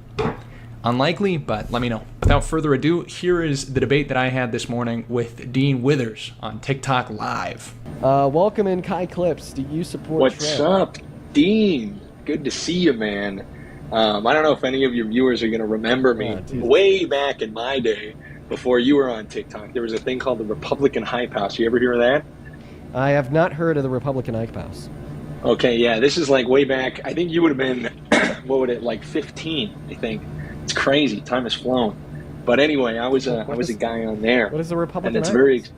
Unlikely, but let me know. Without further ado, here is the debate that I had this morning with Dean Withers on TikTok Live. Welcome in Kai Clips. Do you support What's Trump? up, Dean? Good to see you, man. I don't know if any of your viewers are going to remember me. Way back in my day, before you were on TikTok, there was a thing called the Republican Hype House. You ever hear of that? I have not heard of the Republican Hype House. Okay, yeah, this is like way back. I think you would have been, what would it, like 15, I think. It's crazy. Time has flown. But anyway, I was a guy on there. What is the Republican and it's Hype very House?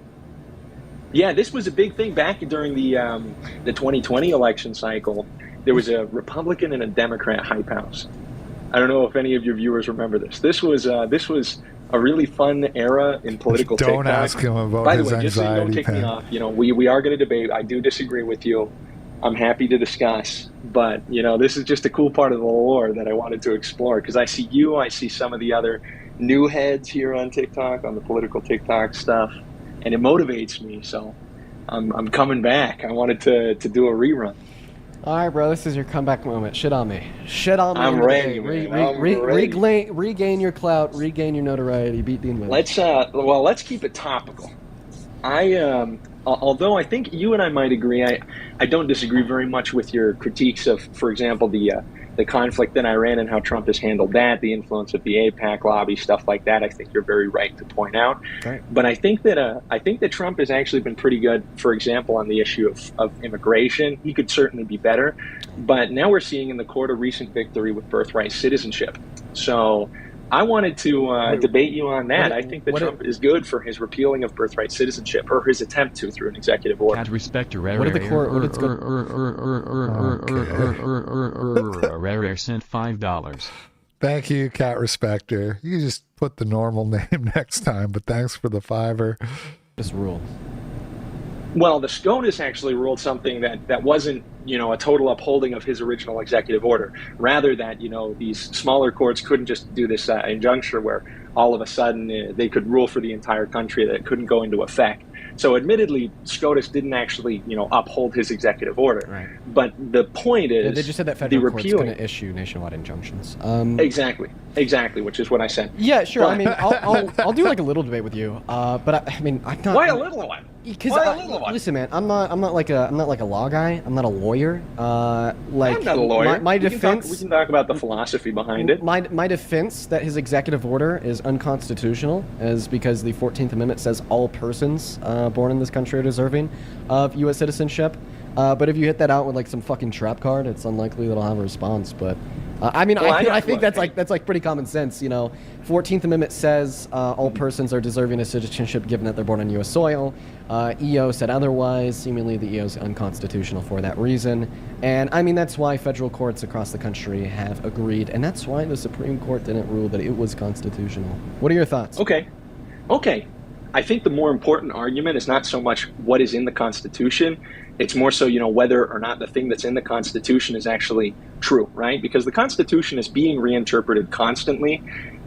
Yeah, this was a big thing back during the 2020 election cycle. There was a Republican and a Democrat hype house. I don't know if any of your viewers remember this. This was a really fun era in political Don't TikTok. ask him about By the his way, just so you don't anxiety kick me pen. off, you know, we are going to debate. I do disagree with you. I'm happy to discuss, but you know, this is just a cool part of the lore that I wanted to explore because I see you, I see some of the other new heads here on TikTok, on the political TikTok stuff, and it motivates me. So I'm coming back. I wanted to do a rerun. All right, bro, this is your comeback moment. Shit on me. Shit on me. I'm ready, man. I'm ready. Regain your clout, regain your notoriety, beat Dean Withers. Let's keep it topical. Although I think you and I might agree, I don't disagree very much with your critiques of, for example, the conflict in Iran and how Trump has handled that, the influence of the AIPAC lobby, stuff like that. I think you're very right to point out. Right. But I think that Trump has actually been pretty good, for example, on the issue of immigration. He could certainly be better. But now we're seeing in the court a recent victory with birthright citizenship. So I wanted to debate you on that. I think that Trump is good for his repealing of birthright citizenship, or his attempt to through an executive order. Cat respecter. What did the court? What Sent $5. Thank you, Cat Respecter. You can just put the normal name next time, but thanks for the $5. Just rule. Well, the SCOTUS actually ruled something that wasn't, you know, a total upholding of his original executive order. Rather that, you know, these smaller courts couldn't just do this injuncture where all of a sudden they could rule for the entire country, that it couldn't go into effect. So admittedly, SCOTUS didn't actually, you know, uphold his executive order. Right. But the point is, they just said that federal court's going to issue nationwide injunctions. Exactly, which is what I said. Yeah, sure. I mean, I'll do like a little debate with you. But I mean, I'm not. Why a little one? Because listen, man, I'm not like a law guy. I'm not a lawyer. Like I'm not a lawyer. My defense. We can talk about the philosophy behind it. My defense that his executive order is unconstitutional is because the 14th Amendment says all persons born in this country are deserving of U.S. citizenship. But if you hit that out with like some fucking trap card, it's unlikely that I'll have a response. But I mean, I think that's like pretty common sense. You know, 14th Amendment says all persons are deserving of citizenship given that they're born on U.S. soil. EO said otherwise. Seemingly, the EO is unconstitutional for that reason. And I mean, that's why federal courts across the country have agreed, and that's why the Supreme Court didn't rule that it was constitutional. What are your thoughts? Okay. I think the more important argument is not so much what is in the Constitution. It's more so, you know, whether or not the thing that's in the Constitution is actually true, right? Because the Constitution is being reinterpreted constantly.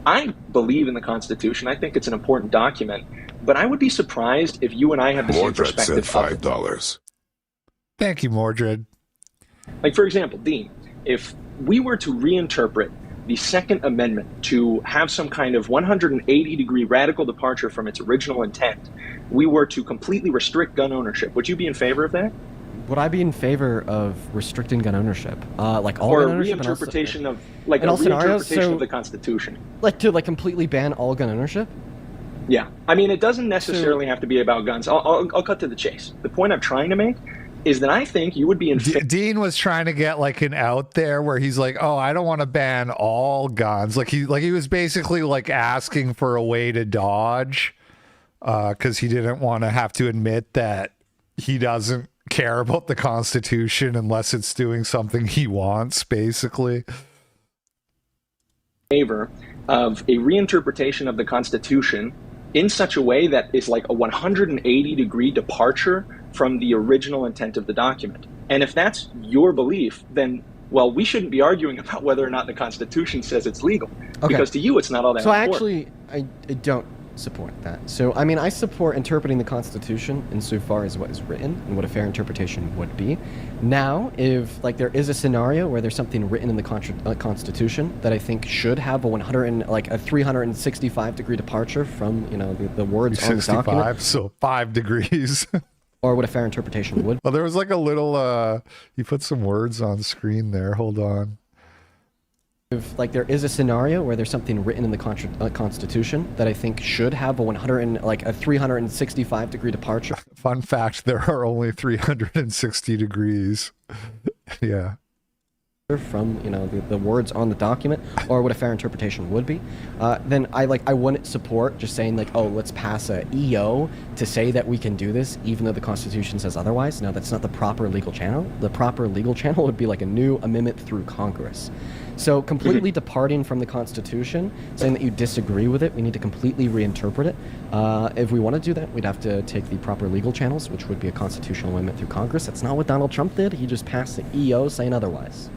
I believe in the Constitution. I think it's an important document, but I would be surprised if you and I have the same Mordred perspective. said $5. Thank you, Mordred. Like, for example, Dean, if we were to reinterpret the Second Amendment to have some kind of 180-degree radical departure from its original intent, we were to completely restrict gun ownership, would you be in favor of that? Would I be in favor of restricting gun ownership? Like all Or gun a ownership? reinterpretation of, like, in a all scenarios? reinterpretation So, of the Constitution? like to like completely ban all gun ownership? Yeah. I mean, it doesn't necessarily have to be about guns. I'll cut to the chase. The point I'm trying to make is that I think you would be in favor. Dean was trying to get like an out there where he's like, oh, I don't want to ban all guns. Like he was basically like asking for a way to dodge because he didn't want to have to admit that he doesn't care about the Constitution unless it's doing something he wants, basically. Favor of a reinterpretation of the Constitution in such a way that is like a 180-degree departure from the original intent of the document. And if that's your belief, then, well, we shouldn't be arguing about whether or not the Constitution says it's legal. Okay. Because to you, it's not all that So important. I don't support that. So, I mean, I support interpreting the Constitution insofar as what is written and what a fair interpretation would be. Now, if, like, there is a scenario where there's something written in the Constitution that I think should have a 365-degree departure from, you know, the words on the document. 65, so 5 degrees. Or what a fair interpretation would. Well, there was like a little, you put some words on screen there. Hold on. If, like, there is a scenario where there's something written in the Constitution that I think should have a 365-degree departure. Fun fact, there are only 360 degrees. Yeah. From, you know, the words on the document, or what a fair interpretation would be, then I wouldn't support just saying like, oh, let's pass a EO to say that we can do this even though the Constitution says otherwise. No, that's not the proper legal channel. The proper legal channel would be like a new amendment through Congress. So completely departing from the Constitution, saying that you disagree with it, we need to completely reinterpret it. If we want to do that, we'd have to take the proper legal channels, which would be a constitutional amendment through Congress. That's not what Donald Trump did. He just passed the EO saying otherwise.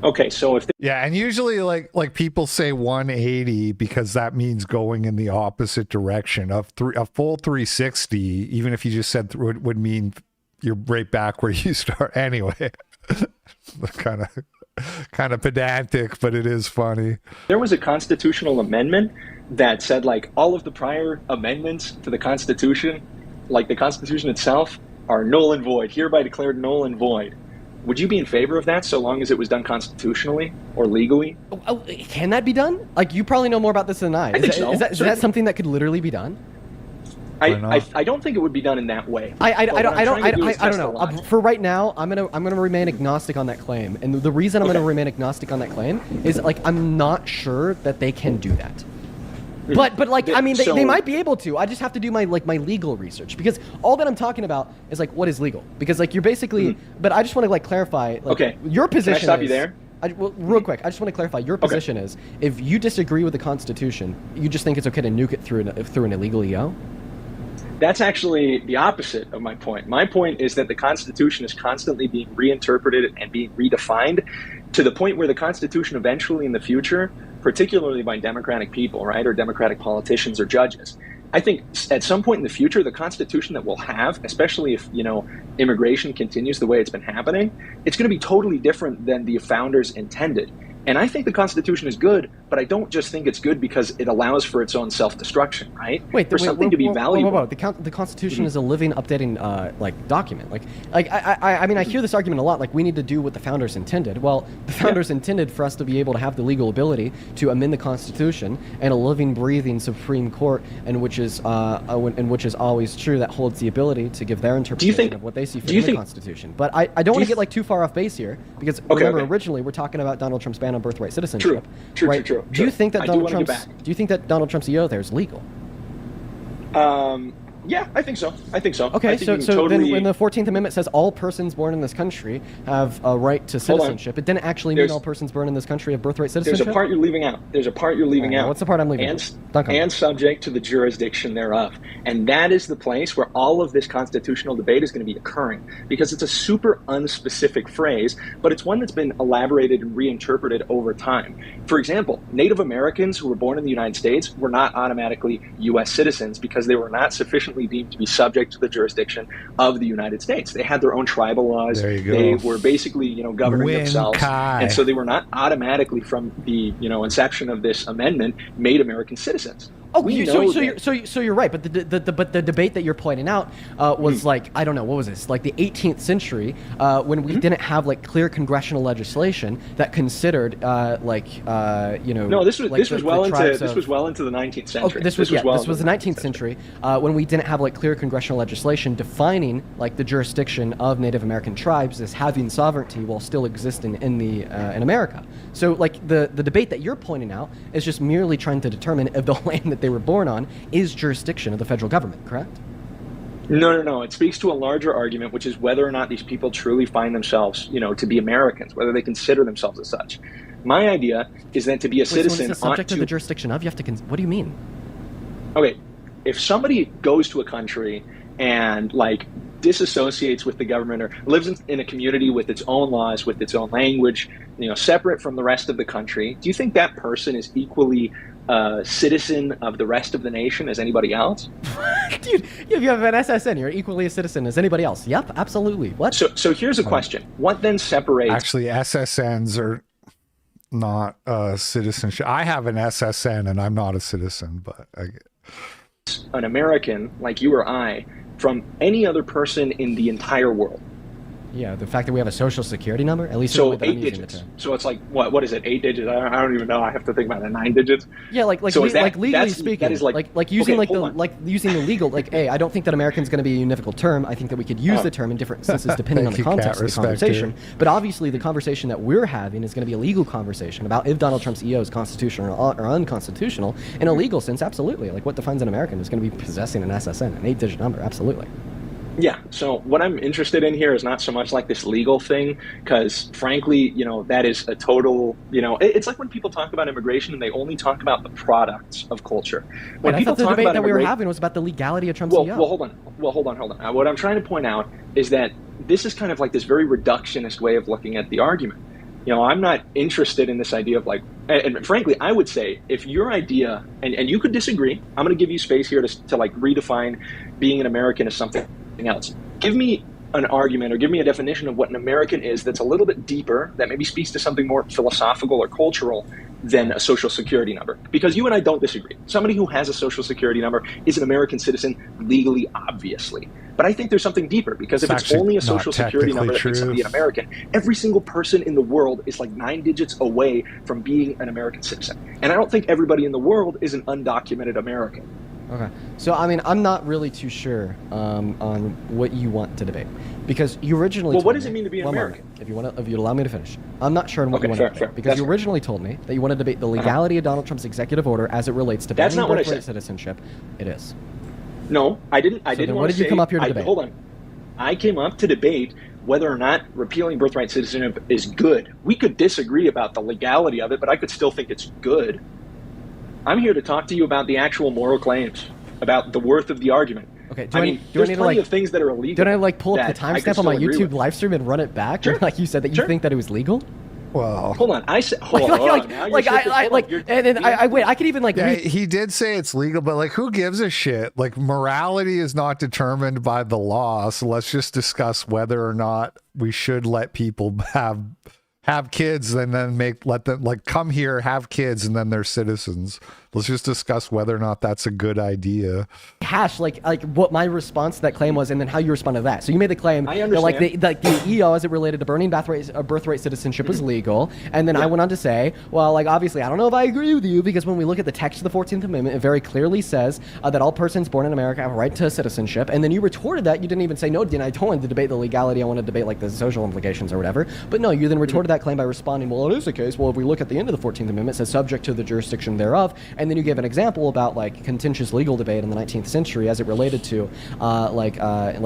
Okay, so if yeah, and usually like people say 180 because that means going in the opposite direction. A full 360, even if you just said would mean you're right back where you start. Anyway, kind of pedantic, but it is funny. There was a constitutional amendment that said like all of the prior amendments to the Constitution, like the Constitution itself, are null and void, hereby declared null and void. Would you be in favor of that so long as it was done constitutionally or legally? Oh, can that be done? Like, you probably know more about this than I. I think so. Is that something that could literally be done? I don't think it would be done in that way. I don't know. For right now, I'm gonna remain agnostic on that claim, and the reason I'm gonna remain agnostic on that claim is like I'm not sure that they can do that. But like, I mean, they might be able to. I just have to do my legal research, because all that I'm talking about is like what is legal, because like you're basically. But I just want to like clarify. Like, okay. Your position. Can I stop you there? Well, real quick, I just want to clarify. Your position is if you disagree with the Constitution, you just think it's okay to nuke it through an illegal EO. That's actually the opposite of my point. My point is that the Constitution is constantly being reinterpreted and being redefined to the point where the Constitution eventually in the future, particularly by Democratic people, right, or Democratic politicians or judges, I think at some point in the future, the Constitution that we'll have, especially if, you know, immigration continues the way it's been happening, it's going to be totally different than the founders intended. And I think the Constitution is good, but I don't just think it's good because it allows for its own self-destruction, right? Wait, for something to be valuable. The Constitution is a living, updating, document. I mean, I hear this argument a lot. Like, we need to do what the founders intended. Well, the founders intended for us to be able to have the legal ability to amend the Constitution, and a living, breathing Supreme Court, and which is always true, that holds the ability to give their interpretation of what they see fit in the Constitution. But I don't want to get like too far off base here, because remember, originally we're talking about Donald Trump's ban on birthright citizenship. True. Do you think that Donald Trump's EO there is legal? Yeah, Yeah, I think so. I think so. Okay, I think so totally... then when the 14th Amendment says all persons born in this country have a right to citizenship, it didn't actually mean all persons born in this country have birthright citizenship? There's a part you're leaving out. There's a part you're leaving out. What's the part I'm leaving out? And subject to the jurisdiction thereof. And that is the place where all of this constitutional debate is going to be occurring, because it's a super unspecific phrase, but it's one that's been elaborated and reinterpreted over time. For example, Native Americans who were born in the United States were not automatically U.S. citizens because they were not sufficiently deemed to be subject to the jurisdiction of the United States. They had their own tribal laws. There you go. They were basically, governing themselves. And so they were not automatically, from the, inception of this amendment, made American citizens. Oh, so you're right, but the debate that you're pointing out was like, I don't know, what was this? Like the 18th century, when we didn't have like clear congressional legislation that considered No, this was well into the 19th century. This was the 19th century when we didn't have like clear congressional legislation defining like the jurisdiction of Native American tribes as having sovereignty while still existing in America. So like the debate that you're pointing out is just merely trying to determine if the land that they were born on is jurisdiction of the federal government, correct? No. It speaks to a larger argument, which is whether or not these people truly find themselves, to be Americans, whether they consider themselves as such. My idea is that to be a citizen, so subject to the jurisdiction of, you have to. What do you mean? Okay, if somebody goes to a country and like disassociates with the government or lives in a community with its own laws, with its own language, separate from the rest of the country, do you think that person is equally citizen of the rest of the nation as anybody else? Dude, if you have an SSN, you're equally a citizen as anybody else. Yep, absolutely. What? So here's a question. What then separates... Actually, SSNs are not citizenship. I have an SSN and I'm not a citizen, but... an American, like you or I, from any other person in the entire world. Yeah, the fact that we have a social security number, at least so 8 digits. So it's like what is it? 8 digits? I don't even know. I have to think about it. 9 digits. Yeah, legally speaking, that is using the legal I don't think that American is going to be a univocal term. I think that we could use the term in different senses depending on the context of the conversation. But obviously, the conversation that we're having is going to be a legal conversation about if Donald Trump's EO is constitutional or unconstitutional. In a legal sense, absolutely. Like what defines an American is going to be possessing an SSN, an 8-digit number. Absolutely. Yeah, so what I'm interested in here is not so much like this legal thing, because frankly, that is a total, it's like when people talk about immigration and they only talk about the products of culture. When I thought the debate that we were having was about the legality of Trump's EO. Well, hold on. What I'm trying to point out is that this is kind of like this very reductionist way of looking at the argument. I'm not interested in this idea of like, and frankly, I would say if your idea, and you could disagree, I'm going to give you space here to like redefine being an American as something else. Give me an argument or give me a definition of what an American is that's a little bit deeper, that maybe speaks to something more philosophical or cultural than a social security number. Because you and I don't disagree. Somebody who has a social security number is an American citizen legally, obviously. But I think there's something deeper, because if it's only a social security number that makes somebody an American, every single person in the world is like 9 digits away from being an American citizen. And I don't think everybody in the world is an undocumented American. Okay, so I mean, I'm not really too sure on what you want to debate, because you originally. Well, what does it mean to be an American? If you allow me to finish, I'm not sure on what you want to debate, because you originally told me that you want to debate the legality of Donald Trump's executive order as it relates to banning birthright citizenship. It is. No, I didn't. I didn't. What did you come up here to debate? Hold on. I came up to debate whether or not repealing birthright citizenship is good. We could disagree about the legality of it, but I could still think it's good. I'm here to talk to you about the actual moral claims, about the worth of the argument. Okay, there's plenty of things that are illegal. Did I pull up the timestamp on my YouTube live stream and run it back? Sure. Like you said that you think that it was legal? Well, hold on. I said, I could even he did say it's legal, but like, who gives a shit? Like, morality is not determined by the law, so let's just discuss whether or not we should let people have kids and then let them come here, have kids, and then they're citizens. Let's just discuss whether or not that's a good idea. Hash like what my response to that claim was, and then how you respond to that. So you made the claim that the EO as it related to burning birthright citizenship was legal, and then I went on to say, well, like obviously I don't know if I agree with you, because when we look at the text of the 14th Amendment, it very clearly says that all persons born in America have a right to citizenship, and then you retorted that. You didn't even say no, I don't want to debate the legality. I want to debate like the social implications or whatever. But no, you then retorted that claim by responding, well, it is the case. Well, if we look at the end of the 14th Amendment, it says subject to the jurisdiction thereof. And then you gave an example about like contentious legal debate in the 19th century as it related to like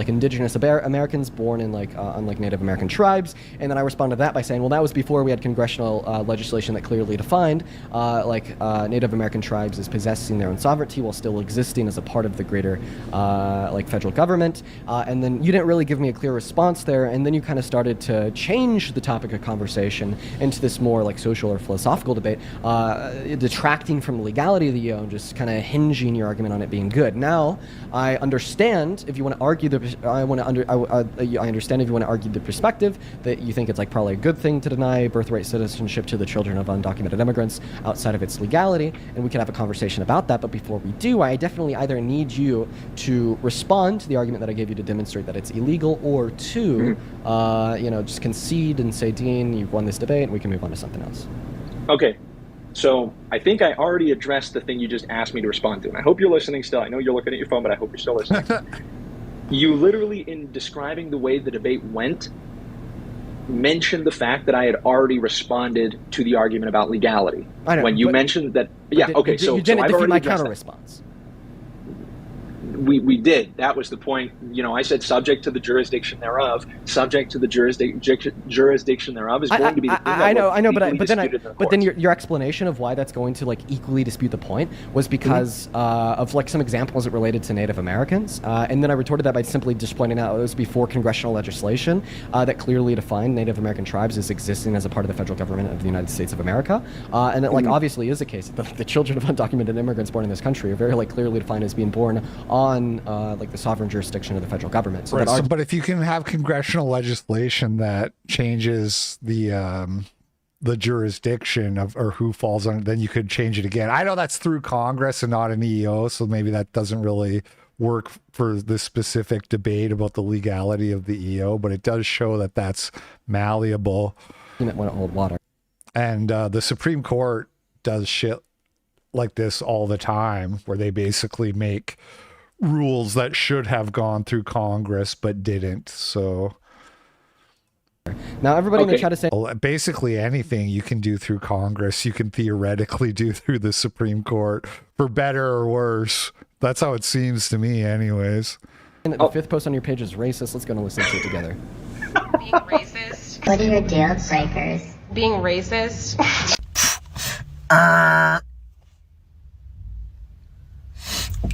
indigenous Americans born in like unlike Native American tribes. And then I responded to that by saying, well, that was before we had congressional legislation that clearly defined Native American tribes as possessing their own sovereignty while still existing as a part of the greater like federal government. And then you didn't really give me a clear response there, and then you kind of started to change the topic of conversation into this more like social or philosophical debate, detracting from the legality of the EO and just kind of hinging your argument on it being good. Now, I understand if you want to argue I understand if you want to argue the perspective that you think it's like probably a good thing to deny birthright citizenship to the children of undocumented immigrants outside of its legality, and we can have a conversation about that. But before we do, I definitely either need you to respond to the argument that I gave you to demonstrate that it's illegal, or two, just concede and say, Dean, you've won this debate, and we can move on to something else. Okay. So I think I already addressed the thing you just asked me to respond to, and I hope you're listening still. I know you're looking at your phone, but I hope you're still listening. You literally, in describing the way the debate went, mentioned the fact that I had already responded to the argument about legality. I know, when you mentioned that, yeah, okay, so you didn't I've defeat already my addressed counter that. response. We did. That was the point. I said subject to the jurisdiction thereof. Subject to the jurisdiction thereof is going to be the thing I know, but then your your explanation of why that's going to like equally dispute the point was because of like some examples that related to Native Americans, and then I retorted that by simply just pointing out it was before congressional legislation that clearly defined Native American tribes as existing as a part of the federal government of the United States of America, and it like obviously is the case that the children of undocumented immigrants born in this country are very like clearly defined as being born on like the sovereign jurisdiction of the federal government. So right. But if you can have congressional legislation that changes the jurisdiction of or who falls on it, then you could change it again. I know that's through Congress and not an EO, so maybe that doesn't really work for this specific debate about the legality of the EO, but it does show that that's malleable. You might want to hold water. And the Supreme Court does shit like this all the time, where they basically make rules that should have gone through Congress but didn't. So now everybody in the chat is saying basically anything you can do through Congress, you can theoretically do through the Supreme Court, for better or worse. That's how it seems to me anyways. And the fifth post on your page is racist. Let's go and listen to it together. Being racist. What are your deal breakers? Being racist.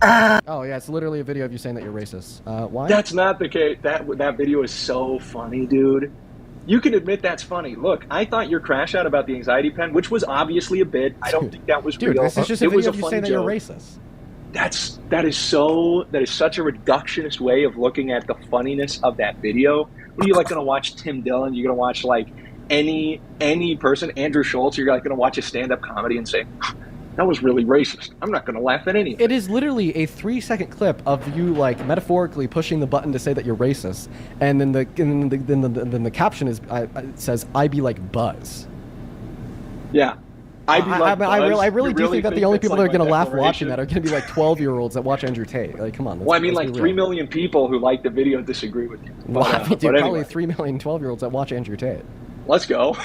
Oh yeah, it's literally a video of you saying that you're racist. Why? That's not the case. That video is so funny, dude. You can admit that's funny. Look, I thought your crash out about the anxiety pen, which was obviously a bit. I don't think that was real. This is just a video of you saying that you're racist. That is such a reductionist way of looking at the funniness of that video. What are you like going to watch Tim Dillon? You're going to watch like any person, Andrew Schultz. You're like going to watch a stand-up comedy and say, that was really racist. I'm not going to laugh at any of it. It is literally a 3-second clip of you like metaphorically pushing the button to say that you're racist, and then the caption is says I be like Buzz. Yeah. I really do think that the only people that are going to laugh watching that are going to be like 12-year-olds that watch Andrew Tate. Like, come on. Well, I mean, like 3 million people who like the video disagree with you. But, probably 3 million 12-year-olds that watch Andrew Tate. Let's go.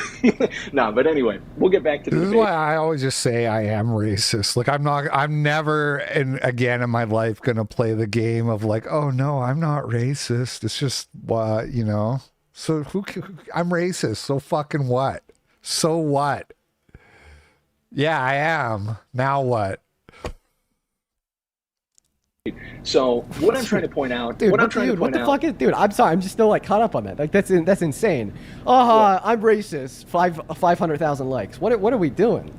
No, but anyway, we'll get back to the This is debate. why I always just say I am racist. Like I'm never again in my life going to play the game of like, oh no, I'm not racist. It's just So I'm racist. So fucking what? So what? Yeah, I am. Now what? So what I'm trying to point out, dude, I'm sorry, I'm just still like caught up on that. Like that's insane. I'm racist. 500,000 likes. What are we doing?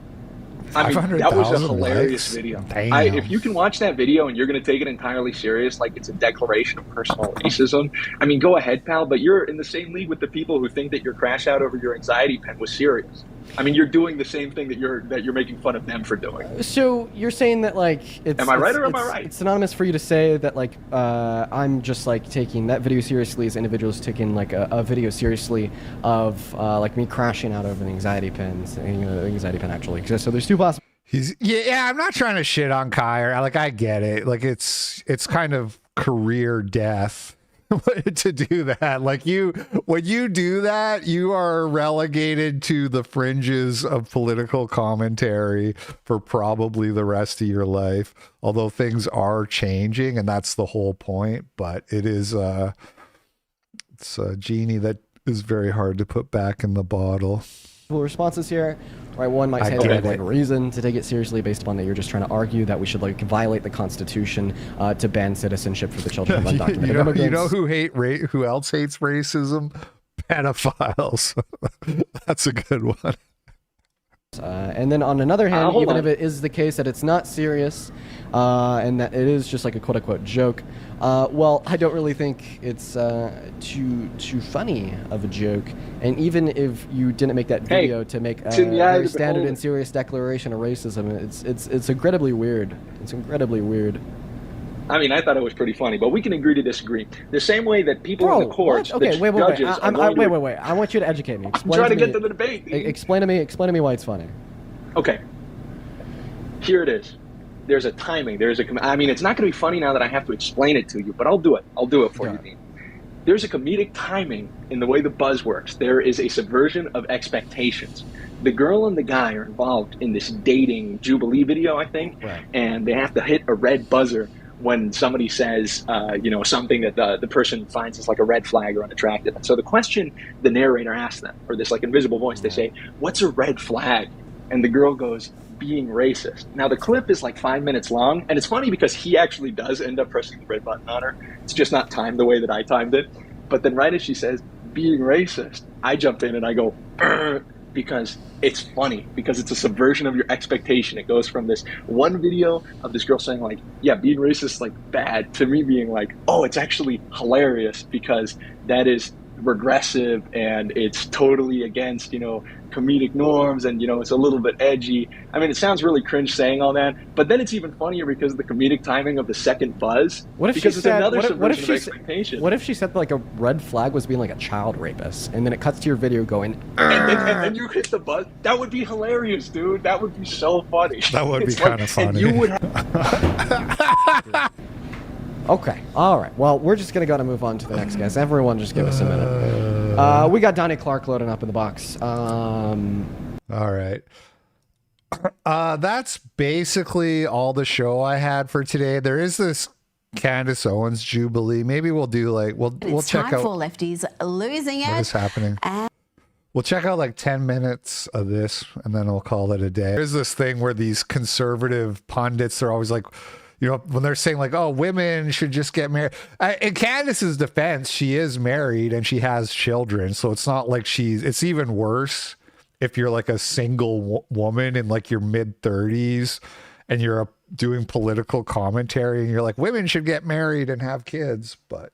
I mean, that was a hilarious likes? video. Damn. If you can watch that video and you're going to take it entirely serious, like it's a declaration of personal racism, I mean, go ahead, pal. But you're in the same league with the people who think that your crash out over your anxiety pen was serious. I mean, you're doing the same thing that you're making fun of them for doing. So you're saying that like am I right or am I right? It's synonymous for you to say that like I'm just like taking that video seriously as individuals taking like a video seriously of like me crashing out over the anxiety pens. And, the anxiety pen actually exists. So there's two possible. I'm not trying to shit on Kyra. Like I get it. Like it's kind of career death to do that. Like when you do that, you are relegated to the fringes of political commentary for probably the rest of your life. Although things are changing, and that's the whole point. But it is it's a genie that is very hard to put back in the bottle. Responses here. Right, one might say that like reason to take it seriously based upon that you're just trying to argue that we should like violate the Constitution to ban citizenship for the children of undocumented immigrants. You know who else hates racism? Pedophiles. That's a good one. And then on another hand, even if it is the case that it's not serious and that it is just like a quote-unquote joke, well, I don't really think it's too funny of a joke. And even if you didn't make that video to make a very standard and serious declaration of racism, it's incredibly weird. It's incredibly weird. I mean, I thought it was pretty funny, but we can agree to disagree. The same way that people in the courts, okay, wait. judges, wait. I want you to educate me. I'm trying to get to the debate. Explain to me why it's funny. Okay. Here it is. There's a timing. I mean, it's not going to be funny now that I have to explain it to you, but I'll do it. I'll do it for you, Dean. There's a comedic timing in the way the buzz works. There is a subversion of expectations. The girl and the guy are involved in this dating Jubilee video, I think, and they have to hit a red buzzer when somebody says, something that the person finds as like a red flag or unattractive. And so the question the narrator asks them, or this like invisible voice, they say, "What's a red flag?" And the girl goes, "Being racist." Now the clip is like 5 minutes long, and it's funny because he actually does end up pressing the red button on her. It's just not timed the way that I timed it. But then right as she says, "Being racist," I jump in and I go, "Brr," because it's funny, because it's a subversion of your expectation. It goes from this one video of this girl saying like, yeah, being racist is like bad, to me being like, oh, it's actually hilarious because that is regressive and it's totally against, comedic norms, and it's a little bit edgy. I mean, it sounds really cringe saying all that, but then it's even funnier because of the comedic timing of the second buzz. What if because she it's said, another what subversion if of expectation. What if she said like a red flag was being like a child rapist, and then it cuts to your video going, and then you hit the buzz? That would be hilarious, dude. That would be so funny. That would be kind of funny. And you would Okay, all right. Well, we're just going to move on to the next guys. Everyone just give us a minute. We got Donnie Clark loading up in the box. All right. That's basically all the show I had for today. There is this Candace Owens Jubilee. Maybe we'll do we'll check out. It's time for lefties losing it. What is happening? We'll check out like 10 minutes of this, and then we'll call it a day. There's this thing where these conservative pundits are always like, when they're saying like, oh, women should just get married. In Candace's defense, she is married and she has children. So it's not like it's even worse if you're like a single woman in like your mid 30s and you're doing political commentary and you're like, women should get married and have kids. But,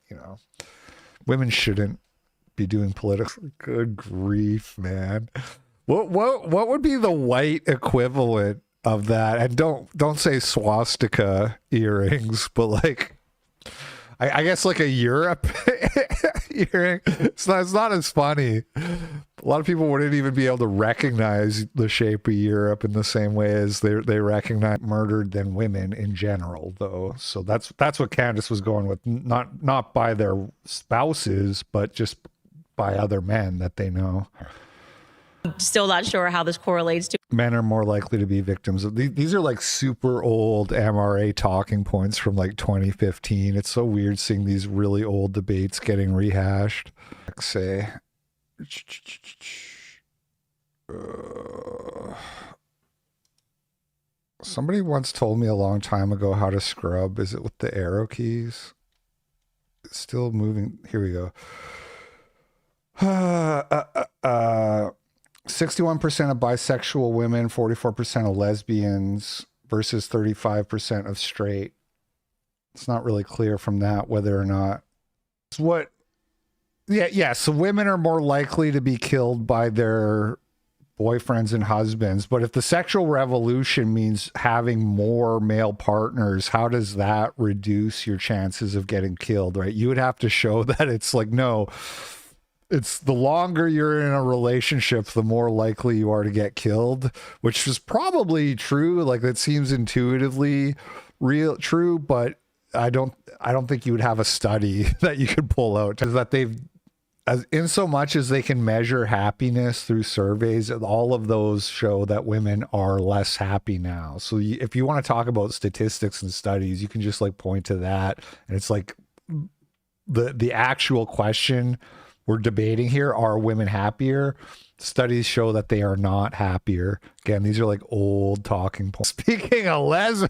women shouldn't be doing political. Good grief, man. What would be the white equivalent of that? And don't say swastika earrings, but like I guess like a Europe earring. It's not as funny. A lot of people wouldn't even be able to recognize the shape of Europe in the same way as they recognize murdered than women in general, though. So that's what Candace was going with, not by their spouses, but just by other men that they know. Still not sure how this correlates to. Men are more likely to be victims of these are like super old MRA talking points from like 2015. It's so weird seeing these really old debates getting rehashed. Say, somebody once told me a long time ago how to scrub. Is it with the arrow keys? It's still moving. Here we go. 61% of bisexual women, 44% of lesbians versus 35% of straight. It's not really clear from that whether or not. So women are more likely to be killed by their boyfriends and husbands. But if the sexual revolution means having more male partners, how does that reduce your chances of getting killed, right? You would have to show that it's like, no, it's the longer you're in a relationship, the more likely you are to get killed, which is probably true. Like that seems intuitively true, but I I don't think you would have a study that you could pull out that they've, as in so much as they can measure happiness through surveys, all of those show that women are less happy now. So if you want to talk about statistics and studies, you can just like point to that. And it's like the actual question we're debating here, are women happier? Studies show that they are not happier. Again, these are like old talking points. Speaking of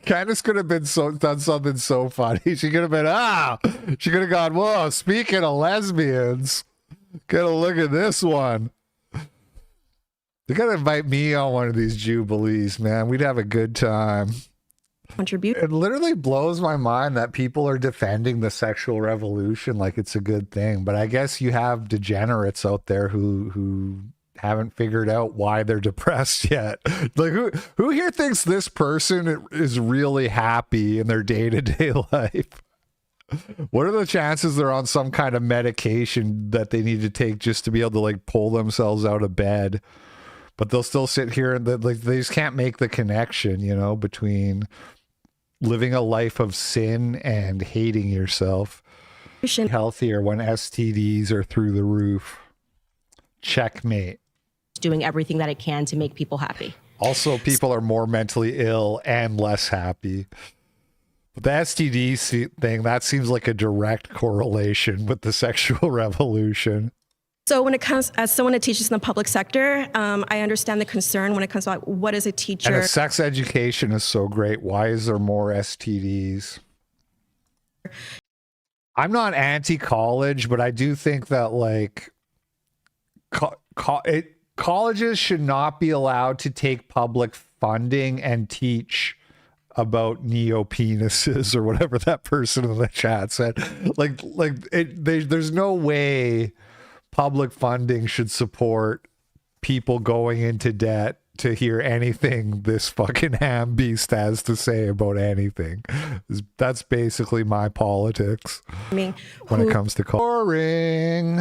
Candace could have been done something so funny. She could have been, she could have gone, whoa, speaking of lesbians, gotta look at this one. They gotta invite me on one of these jubilees, man. We'd have a good time. It literally blows my mind that people are defending the sexual revolution like it's a good thing. But I guess you have degenerates out there who haven't figured out why they're depressed yet. Like who here thinks this person is really happy in their day-to-day life? What are the chances they're on some kind of medication that they need to take just to be able to like pull themselves out of bed? But they'll still sit here and they just can't make the connection, you know, between living a life of sin and hating yourself. Healthier when STDs are through the roof. Checkmate. Doing everything that it can to make people happy. Also, people are more mentally ill and less happy. But the STD thing, that seems like a direct correlation with the sexual revolution. So when it comes, as someone that teaches in the public sector, I understand the concern when it comes to like, what is a teacher? And sex education is so great. Why is there more STDs? I'm not anti-college, but I do think that like colleges should not be allowed to take public funding and teach about neo-penises or whatever that person in the chat said. There's no way public funding should support people going into debt to hear anything this fucking ham beast has to say about anything. That's basically my politics when it comes to boring.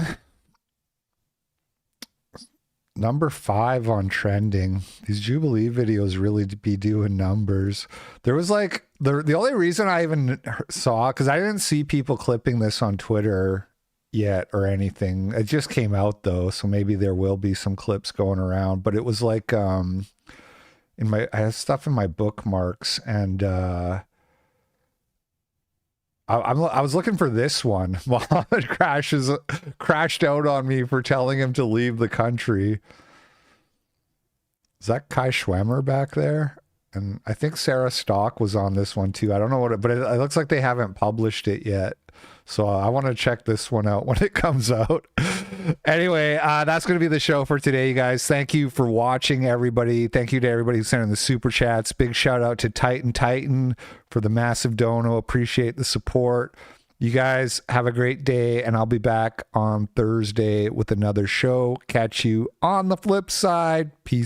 Number 5 on trending. These Jubilee videos really be doing numbers. There was like the only reason I even saw, because I didn't see people clipping this on Twitter yet or anything. It just came out though, so maybe there will be some clips going around. But it was like I have stuff in my bookmarks, and I was looking for this one. Mohammed crashed out on me for telling him to leave the country. Is that Kai Schwemmer back there? And I think Sarah Stock was on this one too. I don't know but it looks like they haven't published it yet. So I want to check this one out when it comes out. Anyway, that's going to be the show for today, you guys. Thank you for watching, everybody. Thank you to everybody who's sending the super chats. Big shout out to Titan for the massive dono. Appreciate the support. You guys have a great day, and I'll be back on Thursday with another show. Catch you on the flip side. Peace.